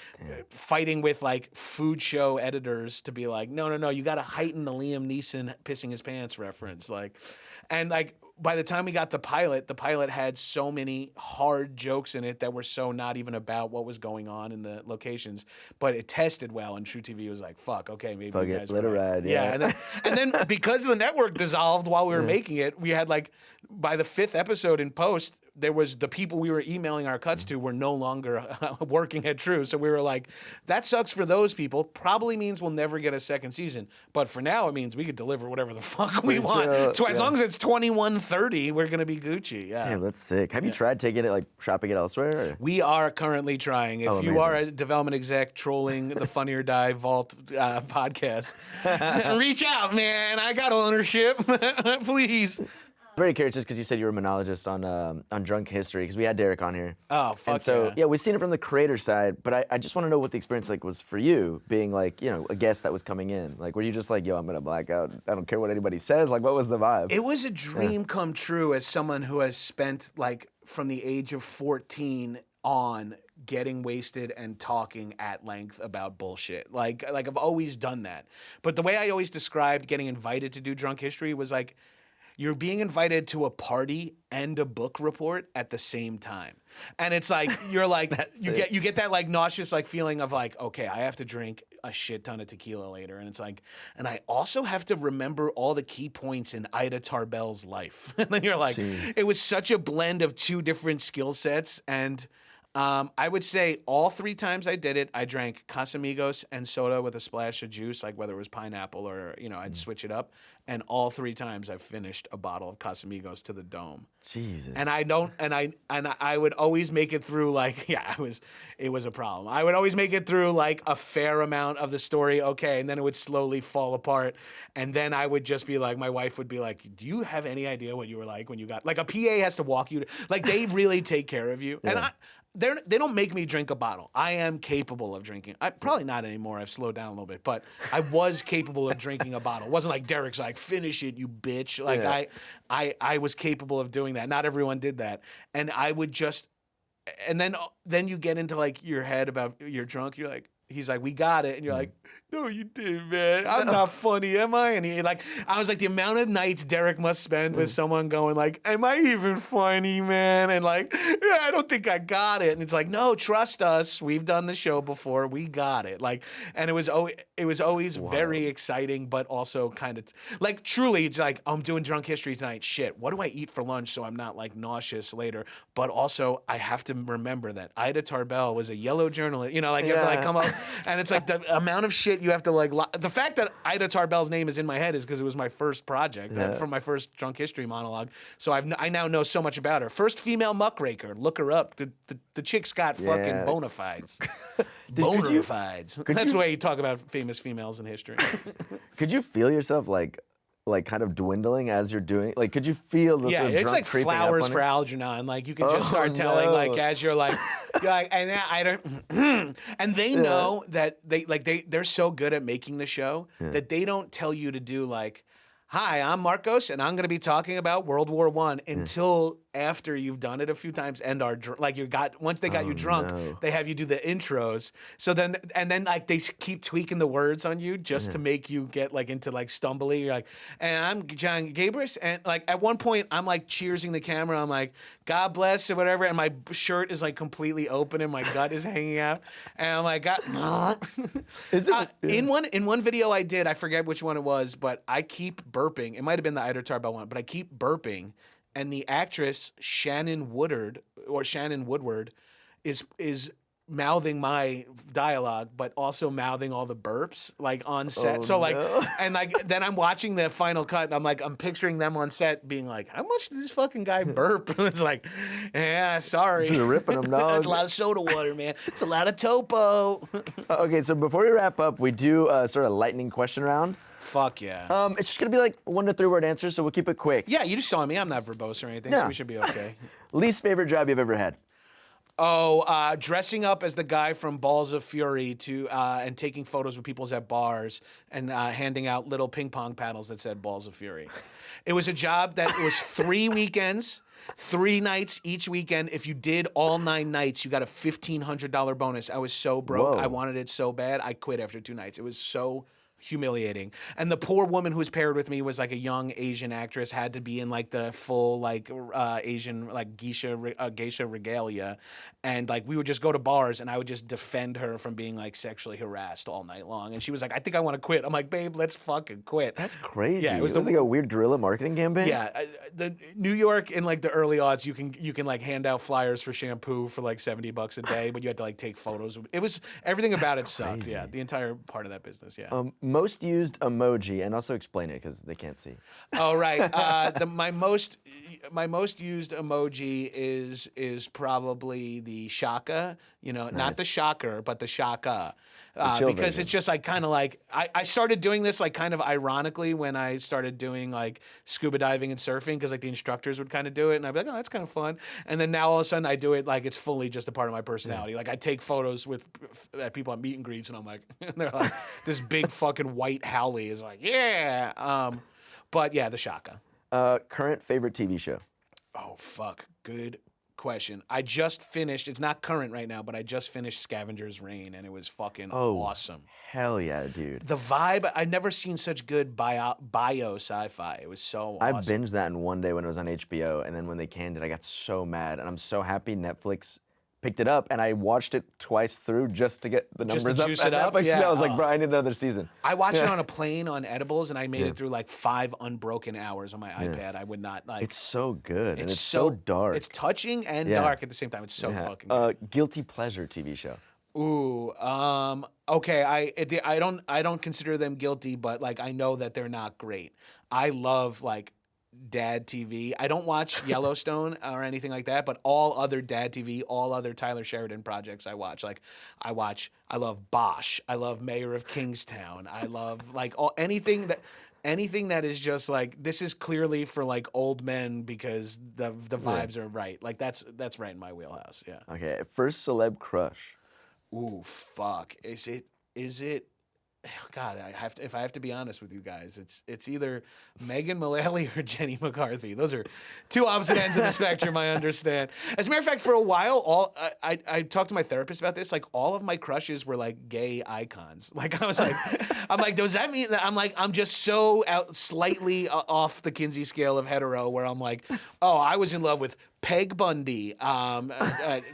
Speaker 1: fighting with like food show editors to be like, no, you gotta heighten the Liam Neeson pissing his pants reference. Like, and like, by the time we got the pilot had so many hard jokes in it that were so not even about what was going on in the locations, but it tested well, and True TV was like, fuck, okay, maybe you guys
Speaker 2: let it ride.
Speaker 1: Yeah, and then because the network dissolved while we were making it, we had like, by the 5th episode in post, there was the people we were emailing our cuts to were no longer working at True. So we were like, that sucks for those people. Probably means we'll never get a second season. But for now, it means we could deliver whatever the fuck we want. So as long as it's 21:30, we're going to be Gucci. Yeah.
Speaker 2: Damn, that's sick. Have you tried taking it, like shopping it elsewhere? Or?
Speaker 1: We are currently trying. If you are a development exec trolling the Funny or Die Vault podcast, reach out, man. I got ownership. Please.
Speaker 2: Very curious, just because you said you were a monologist on Drunk History, because we had Derek on here.
Speaker 1: Oh, fuck
Speaker 2: and so, yeah, we've seen it from the creator side, but I just want to know what the experience like was for you, being like, you know, a guest that was coming in. Like, were you just like, yo, I'm gonna black out. I don't care what anybody says. Like, what was the vibe?
Speaker 1: It was a dream come true as someone who has spent like from the age of 14 on getting wasted and talking at length about bullshit. Like I've always done that. But the way I always described getting invited to do Drunk History was like, you're being invited to a party and a book report at the same time. And it's like, you're like, you get that like nauseous like feeling of like, okay, I have to drink a shit ton of tequila later. And it's like, and I also have to remember all the key points in Ida Tarbell's life. And then you're like, it was such a blend of two different skill sets. And I would say all 3 times I did it, I drank Casamigos and soda with a splash of juice, like whether it was pineapple or, you know, I'd switch it up. and all 3 times I've finished a bottle of Casamigos to the dome.
Speaker 2: Jesus.
Speaker 1: And I would always make it through like it was a problem. I would always make it through like a fair amount of the story, okay, and then it would slowly fall apart. And then I would just be like, my wife would be like, "Do you have any idea what you were like when you got like a PA has to walk you to, like they really take care of you." And they don't make me drink a bottle. I am capable of drinking. Probably not anymore. I've slowed down a little bit, but I was capable of drinking a bottle. It wasn't like Derek's like, "Finish it, you bitch." Like I was capable of doing that. Not everyone did that. And I would just, and then you get into like your head about you're drunk. You're like, he's like, "We got it," and you're like, "No, you didn't, man. I'm not funny, am I?" And he like, I was like, the amount of nights Derek must spend with someone going like, "Am I even funny, man?" And like, "Yeah, I don't think I got it." And it's like, "No, trust us. We've done the show before. We got it." Like, and it was always very exciting, but also kind of like truly, it's like, I'm doing drunk history tonight. Shit, what do I eat for lunch so I'm not like nauseous later? But also, I have to remember that Ida Tarbell was a yellow journalist. You know, like you have to like come up. And it's like the amount of shit you have to like. The fact that Ida Tarbell's name is in my head is because it was my first project from my first drunk history monologue. So I now know so much about her. First female muckraker. Look her up. The chick's got fucking bona fides. Bona fides. That's the way you talk about famous females in history.
Speaker 2: Could you feel yourself like kind of dwindling as you're doing? Like, could you feel the sort of
Speaker 1: it's
Speaker 2: drunk
Speaker 1: like
Speaker 2: creeping up
Speaker 1: flowers
Speaker 2: on
Speaker 1: for
Speaker 2: you?
Speaker 1: Algernon. Like you can just start telling,
Speaker 2: no.
Speaker 1: like as you're like, and I don't, and they know that they're so good at making the show that they don't tell you to do like, "Hi, I'm Marcos, and I'm going to be talking about World War I," until after you've done it a few times and are like once they got you drunk, they have you do the intros. So then like they keep tweaking the words on you just to make you get like into like stumbly. You're like, "And I'm Jon Gabrus," and like at one point I'm like cheersing the camera. I'm like, "God bless," or whatever, and my shirt is like completely open and my gut is hanging out, and I'm like, in one video I did, I forget which one it was, but I keep burping. It might have been the Ida Tarbell one, but I keep burping. And the actress Shannon Woodward is mouthing my dialogue, but also mouthing all the burps like on set.
Speaker 2: Oh,
Speaker 1: so like,
Speaker 2: no.
Speaker 1: and like then I'm watching the final cut, and I'm picturing them on set being like, "How much did this fucking guy burp?" It's like, "Yeah, sorry,
Speaker 2: You're ripping them, dog.
Speaker 1: That's a lot of soda water, man. It's a lot of topo."
Speaker 2: Okay, so before we wrap up, we do sort of lightning question round.
Speaker 1: Fuck yeah.
Speaker 2: It's just gonna be like 1 to 3 word answers, so we'll keep it quick.
Speaker 1: Yeah, you just saw me. I'm not verbose or anything, so we should be okay.
Speaker 2: Least favorite job you've ever had?
Speaker 1: Oh, dressing up as the guy from Balls of Fury and taking photos with people at bars and handing out little ping pong paddles that said Balls of Fury. It was a job that was 3 weekends, 3 nights each weekend. If you did all 9 nights, you got a $1,500 bonus. I was so broke.
Speaker 2: Whoa.
Speaker 1: I wanted it so bad. I quit after 2 nights. It was so humiliating. And the poor woman who was paired with me was like a young Asian actress, had to be in like the full like Asian like geisha regalia, and like we would just go to bars and I would just defend her from being like sexually harassed all night long. And she was like, "I think I want to quit." I'm like, "Babe, let's fucking quit."
Speaker 2: That's crazy.
Speaker 1: Yeah,
Speaker 2: it was like a weird guerrilla marketing campaign.
Speaker 1: Yeah, the New York in like the early aughts, you can like hand out flyers for shampoo for like $70 a day, but you had to like take photos. It was everything about it sucked.
Speaker 2: crazy.
Speaker 1: Yeah, the entire part of that business. Yeah.
Speaker 2: Most used emoji, and also explain it because they can't see.
Speaker 1: Oh right. My most used emoji is probably the shaka. You know, not the shocker, but the shaka.
Speaker 2: chill
Speaker 1: Because
Speaker 2: version.
Speaker 1: it's just like kind of like I started doing this like kind of ironically when I started doing like scuba diving and surfing, because like the instructors would kind of do it and I'd be like, "Oh, that's kind of fun." And then now all of a sudden I do it like it's fully just a part of my personality. Like I take photos with people at meet and greets and I'm like, and they're like, this big fucking white Howley is like, yeah. But yeah, the shaka.
Speaker 2: Current favorite TV show?
Speaker 1: Oh, fuck. Good question. I just finished, it's not current right now, but I just finished Scavenger's Reign, and it was fucking awesome.
Speaker 2: Hell yeah, dude.
Speaker 1: The vibe, I've never seen such good bio sci-fi. It was so
Speaker 2: I
Speaker 1: awesome.
Speaker 2: binged that in one day when it was on HBO, and then when they canned it, I got so mad, and I'm so happy Netflix picked it up, and I watched it twice through just to get the
Speaker 1: Just to
Speaker 2: numbers up.
Speaker 1: juice it
Speaker 2: at
Speaker 1: up?
Speaker 2: Netflix.
Speaker 1: Yeah.
Speaker 2: I was like, bro, I need another season.
Speaker 1: I watched it on a plane on edibles, and I made it through like 5 unbroken hours on my iPad. I would not like.
Speaker 2: It's so good, and it's so dark.
Speaker 1: It's touching and dark at the same time. It's so fucking good.
Speaker 2: Guilty pleasure TV show.
Speaker 1: Ooh, okay. I don't consider them guilty, but like I know that they're not great. I love like dad TV. I don't watch Yellowstone or anything like that, but all other dad TV, all other Tyler Sheridan projects I watch. Like I love Bosch. I love Mayor of Kingstown. I love like anything that is just like this is clearly for like old men because the vibes are right. Like that's right in my wheelhouse. Yeah.
Speaker 2: Okay, first celeb crush.
Speaker 1: Ooh, fuck. Is it God, if I have to be honest with you guys, it's either Megan Mullally or Jenny McCarthy. Those are two opposite ends of the spectrum, I understand. As a matter of fact, for a while, I talked to my therapist about this, like all of my crushes were like gay icons. Like I'm like, does that mean that I'm just so slightly off the Kinsey scale of hetero where I'm like, oh, I was in love with Peg Bundy,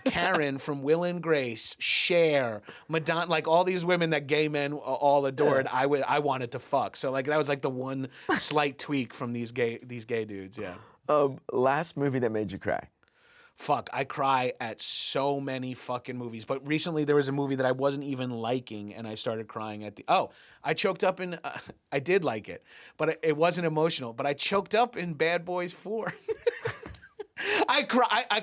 Speaker 1: Karen from Will and Grace, Cher, Madonna, like all these women that gay men all adored. Yeah. I wanted to fuck. So like that was like the one slight tweak from these gay dudes. Yeah.
Speaker 2: Last movie that made you cry.
Speaker 1: Fuck, I cry at so many fucking movies. But recently there was a movie that I wasn't even liking, and I started crying at the. Oh, I choked up in. I did like it, but it wasn't emotional. But I choked up in Bad Boys 4. I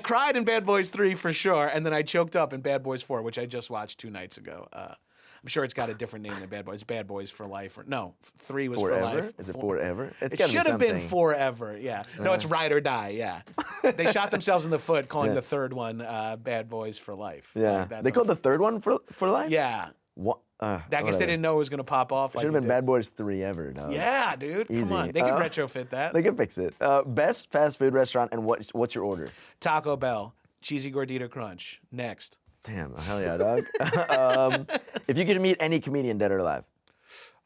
Speaker 1: cried in Bad Boys 3 for sure, and then I choked up in Bad Boys 4, which I just watched 2 nights ago. I'm sure it's got a different name than Bad Boys. It's Bad Boys for Life. No, 3 was
Speaker 2: Forever?
Speaker 1: for life.
Speaker 2: Is it Forever?
Speaker 1: It should have been Forever, yeah. No, it's Ride or Die, yeah. They shot themselves in the foot calling the third one Bad Boys for Life.
Speaker 2: Yeah.
Speaker 1: Like,
Speaker 2: they called the third one for life?
Speaker 1: Yeah.
Speaker 2: What?
Speaker 1: I guess they didn't know it was going to pop off.
Speaker 2: Should have been Bad Boys 3 ever, no?
Speaker 1: Yeah, dude.
Speaker 2: Easy.
Speaker 1: Come on. They can retrofit that.
Speaker 2: They can fix it. Best fast food restaurant and what's your order?
Speaker 1: Taco Bell. Cheesy Gordita Crunch. Next.
Speaker 2: Damn, hell yeah, dog. If you could meet any comedian, dead or alive.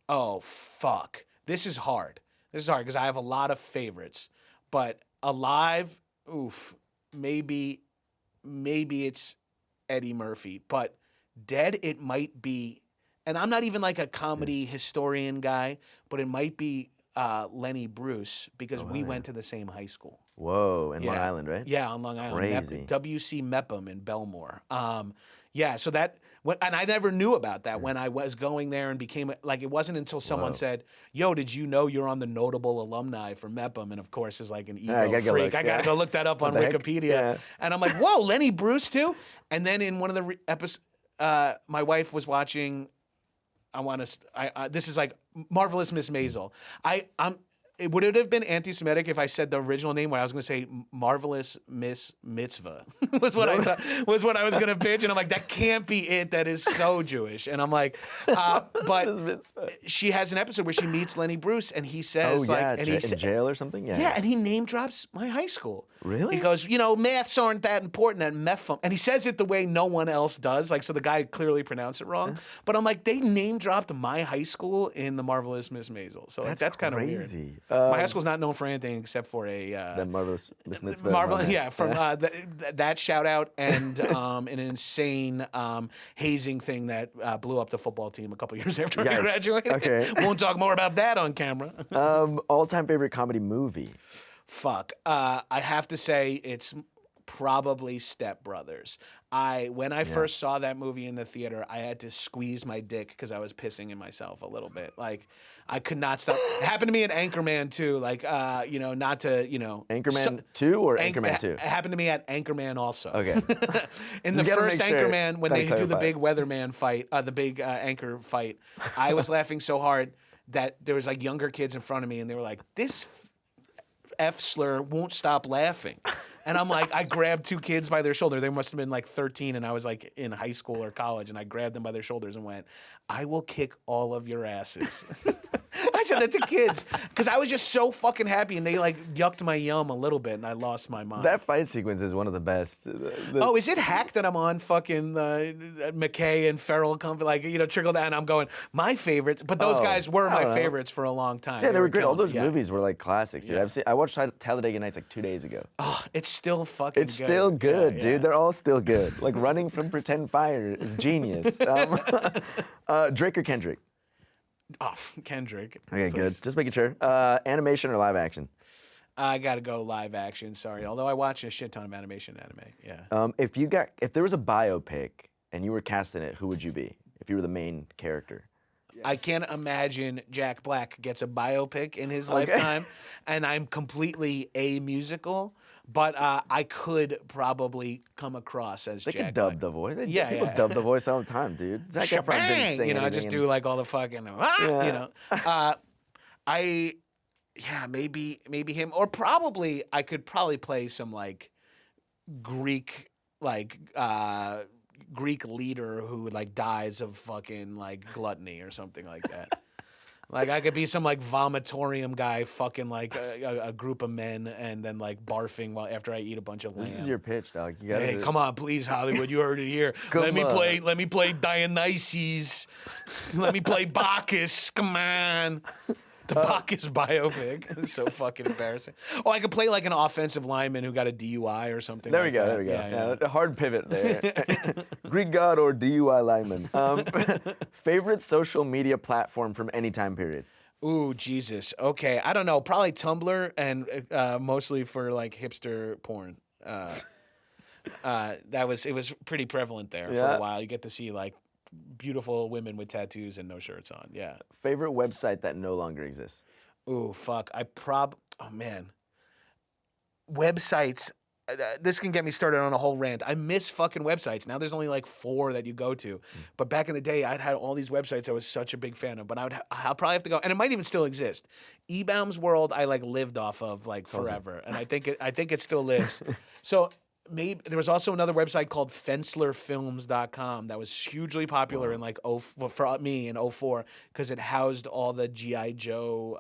Speaker 1: Oh, fuck. This is hard. This is hard because I have a lot of favorites. But alive, oof, maybe it's Eddie Murphy. But dead, it might be, and I'm not even like a comedy historian guy, but it might be Lenny Bruce because we went to the same high school.
Speaker 2: Whoa, in Long Island, right?
Speaker 1: Yeah, on Long Island.
Speaker 2: Crazy.
Speaker 1: W.C. Mepham in Belmore. Yeah, so that, and I never knew about that when I was going there and became, like, it wasn't until someone said, yo, did you know you're on the notable alumni for Mepham? And of course, is like an ego freak. I gotta go look that up on Wikipedia. Yeah. And I'm like, whoa, Lenny Bruce too? And then in one of the episodes, my wife was watching, this is like Marvelous Miss Maisel. Would it have been anti-Semitic if I said the original name when I was going to say Marvelous Miss Mitzvah was what I thought was what I was going to pitch, and I'm like, that can't be it. That is so Jewish, and I'm like, but she has an episode where she meets Lenny Bruce, and he says, and
Speaker 2: he's in jail or something,
Speaker 1: yeah, and he name drops my high school.
Speaker 2: Really?
Speaker 1: He goes, maths aren't that important at Mepham, and he says it the way no one else does, like so the guy clearly pronounced it wrong. But I'm like, they name dropped my high school in the Marvelous Miss Maisel, so that's kind of weird. My high school's not known for anything except for
Speaker 2: the Marvelous Miss Mitzvah.
Speaker 1: From that shout out and an insane hazing thing that blew up the football team a couple years after I graduated.
Speaker 2: Okay.
Speaker 1: Won't talk more about that on camera.
Speaker 2: All-time favorite comedy movie?
Speaker 1: Fuck. I have to say it's probably Step Brothers. When I first saw that movie in the theater, I had to squeeze my dick because I was pissing in myself a little bit. Like, I could not stop. It happened to me in Anchorman 2. Like, not to,
Speaker 2: Anchorman 2 or Anchorman 2?
Speaker 1: It happened to me at Anchorman also.
Speaker 2: Okay.
Speaker 1: In the first Anchorman, when they do the big weatherman fight, the big anchor fight, I was laughing so hard that there was like younger kids in front of me, and they were like, this F slur won't stop laughing. And I'm like, I grabbed 2 kids by their shoulder. They must have been like 13, and I was like in high school or college, and I grabbed them by their shoulders and went, I will kick all of your asses. I said that to kids because I was just so fucking happy, and they like yucked my yum a little bit, and I lost my mind.
Speaker 2: That fight sequence is one of the best.
Speaker 1: Oh, is it hack that I'm on fucking McKay and Ferrell trickle down? I'm going, my favorites, but those guys were my favorites for a long time.
Speaker 2: Yeah, they were great. All those movies were like classics. Dude. I watched Talladega Nights like 2 days ago.
Speaker 1: Oh, it's still fucking
Speaker 2: It's still good, dude. They're all still good. Like Running from Pretend Fire is genius. Drake or Kendrick?
Speaker 1: Oh, Kendrick.
Speaker 2: Okay, good. Just making sure. Animation or live action?
Speaker 1: I gotta go live action. Sorry, although I watch a shit ton of animation anime. Yeah.
Speaker 2: If there was a biopic and you were cast in it, who would you be if you were the main character?
Speaker 1: I can't imagine Jack Black gets a biopic in his lifetime, and I'm completely amusical. But I could probably come across as
Speaker 2: They
Speaker 1: Jack
Speaker 2: could dub
Speaker 1: Black.
Speaker 2: the voice.
Speaker 1: Yeah,
Speaker 2: People
Speaker 1: yeah.
Speaker 2: dub the voice all the time, dude. Zac Efron didn't
Speaker 1: Shebang!
Speaker 2: sing
Speaker 1: You know,
Speaker 2: anything
Speaker 1: just
Speaker 2: in-
Speaker 1: do like all the fucking, maybe him, or probably I could probably play some like Greek Greek leader who like dies of fucking like gluttony or something like that. Like I could be some like vomitorium guy fucking like a group of men and then like barfing while after I eat a bunch of lamb.
Speaker 2: This is your pitch, dog. You gotta
Speaker 1: Hey,
Speaker 2: do it.
Speaker 1: come on, please, Hollywood. You heard it here.
Speaker 2: Come
Speaker 1: Let me
Speaker 2: on.
Speaker 1: play Dionysus. Let me play Bacchus. Come on. The Bacchus biopic. It's so fucking embarrassing. Oh, I could play like an offensive lineman who got a DUI or something.
Speaker 2: There
Speaker 1: like
Speaker 2: we go.
Speaker 1: that.
Speaker 2: There we go.
Speaker 1: Yeah.
Speaker 2: A hard pivot there. Greek god or DUI lineman. Favorite social media platform from any time period?
Speaker 1: Ooh, Jesus. Okay, I don't know. Probably Tumblr and mostly for like hipster porn. It was pretty prevalent there for
Speaker 2: Yeah.
Speaker 1: a while. You get to see like beautiful women with tattoos and no shirts on. Yeah.
Speaker 2: Favorite website that no longer exists?
Speaker 1: Ooh, fuck. Oh man. Websites. This can get me started on a whole rant. I miss fucking websites. Now there's only like 4 that you go to. But back in the day, I'd had all these websites I was such a big fan of. But I'll probably have to go, and it might even still exist. eBaum's World, I like lived off of like forever, and I think it still lives. So maybe there was also another website called FenslerFilms.com that was hugely popular in like for me in 04 because it housed all the G.I. Joe.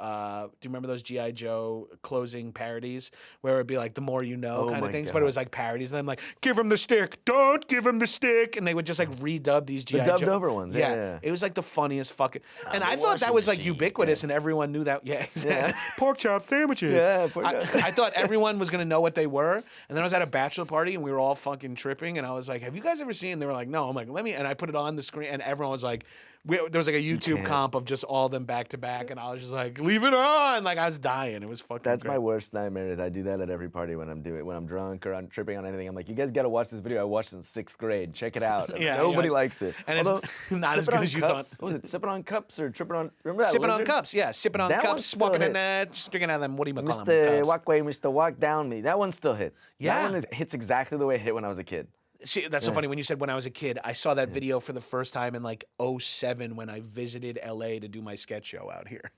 Speaker 1: Do you remember those G.I. Joe closing parodies where it'd be like the more you know
Speaker 2: Oh
Speaker 1: kind
Speaker 2: my
Speaker 1: of things,
Speaker 2: God.
Speaker 1: but it was like parodies. And I'm like, give him the stick, don't give him the stick, and they would just like redub these G.I.
Speaker 2: dubbed
Speaker 1: Joe.
Speaker 2: over ones, yeah.
Speaker 1: It was like the funniest fucking. And I
Speaker 3: the
Speaker 1: thought that
Speaker 3: washing
Speaker 1: was like
Speaker 3: machine,
Speaker 1: ubiquitous, and everyone knew that. Yeah, exactly. Pork chop sandwiches.
Speaker 2: Yeah, pork chop.
Speaker 1: I thought everyone was gonna know what they were, and then I was at a bachelor party, and we were all fucking tripping, and I was like, "Have you guys ever seen?" They were like, "No." I'm like, "Let me," and I put it on the screen, and everyone was like, there was like a YouTube
Speaker 2: can't.
Speaker 1: comp of just all of them back to back, and I was just like, "Leave it on!" Like I was dying. It was fucking.
Speaker 2: That's
Speaker 1: great.
Speaker 2: my worst nightmare. Is I do that at every party when I'm drunk or I'm tripping on anything. I'm like, you guys gotta watch this video I watched in 6th grade. Check it out.
Speaker 1: Yeah,
Speaker 2: Nobody
Speaker 1: yeah.
Speaker 2: likes it.
Speaker 1: And it's not as
Speaker 2: Sipping
Speaker 1: good
Speaker 2: on
Speaker 1: as you
Speaker 2: cups,
Speaker 1: thought.
Speaker 2: What was it? Sipping on cups or tripping on? Remember that?
Speaker 1: Sipping on
Speaker 2: lizard?
Speaker 1: cups, yeah, sipping on
Speaker 2: That one
Speaker 1: cups,
Speaker 2: still
Speaker 1: walking in
Speaker 2: hits.
Speaker 1: there, just drinking out of them. What do you call them?
Speaker 2: Mr.
Speaker 1: Cups.
Speaker 2: Walkway, Mr. Walk Down Me. That one still hits.
Speaker 1: Yeah.
Speaker 2: That one hits exactly the way it hit when I was a kid.
Speaker 1: See, that's so funny. When you said when I was a kid, I saw that video for the first time in like 07 when I visited LA to do my sketch show out here.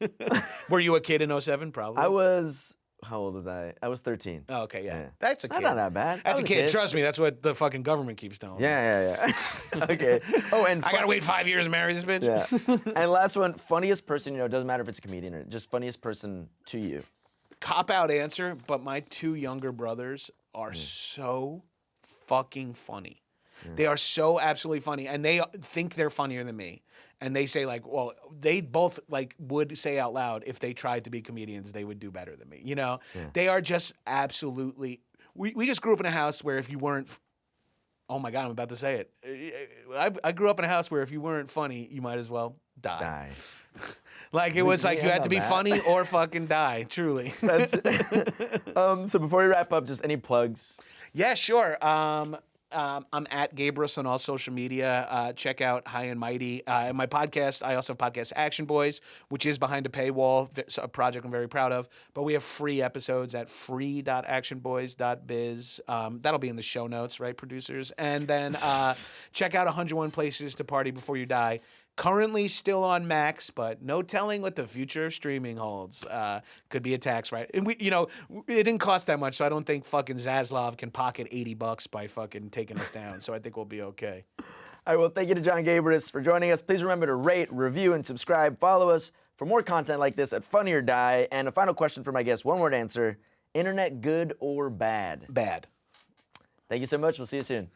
Speaker 1: Were you a kid in 07? Probably.
Speaker 2: I was, how old was I? I was 13.
Speaker 1: Oh, okay, yeah.
Speaker 2: Yeah.
Speaker 1: That's a kid.
Speaker 2: That's not that bad. I
Speaker 1: That's a
Speaker 2: was
Speaker 1: kid. Trust me, that's what the fucking government keeps telling me.
Speaker 2: Yeah. Okay. Oh, and
Speaker 1: I gotta wait 5 years to marry this bitch.
Speaker 2: Yeah. And last one, funniest person, it doesn't matter if it's a comedian or just funniest person to you.
Speaker 1: Cop out answer, but my 2 younger brothers are so fucking funny. They are so absolutely funny, and they think they're funnier than me. And they say like, well, they both like would say out loud if they tried to be comedians, they would do better than me. You know, they are just absolutely. We just grew up in a house where if you weren't, oh my God, I'm about to say it. I grew up in a house where if you weren't funny, you might as well die. Like it was like you had to be funny or fucking die. Truly.
Speaker 2: That's so before we wrap up, just any plugs?
Speaker 1: Yeah, sure. I'm at Gabrus on all social media. Check out High and Mighty. And my podcast, I also have podcast Action Boys, which is behind a paywall, a project I'm very proud of. But we have free episodes at free.actionboys.biz. That'll be in the show notes, right, producers? And then check out 101 Places to Party Before You Die. Currently still on Max, but no telling what the future of streaming holds. Could be a tax, right? And it didn't cost that much, so I don't think fucking Zaslav can pocket $80 by fucking taking us down. So I think we'll be okay.
Speaker 2: All right, well, thank you to Jon Gabrus for joining us. Please remember to rate, review, and subscribe. Follow us for more content like this at Funny or Die. And a final question for my guest, one-word answer. Internet good or bad?
Speaker 1: Bad.
Speaker 2: Thank you so much. We'll see you soon.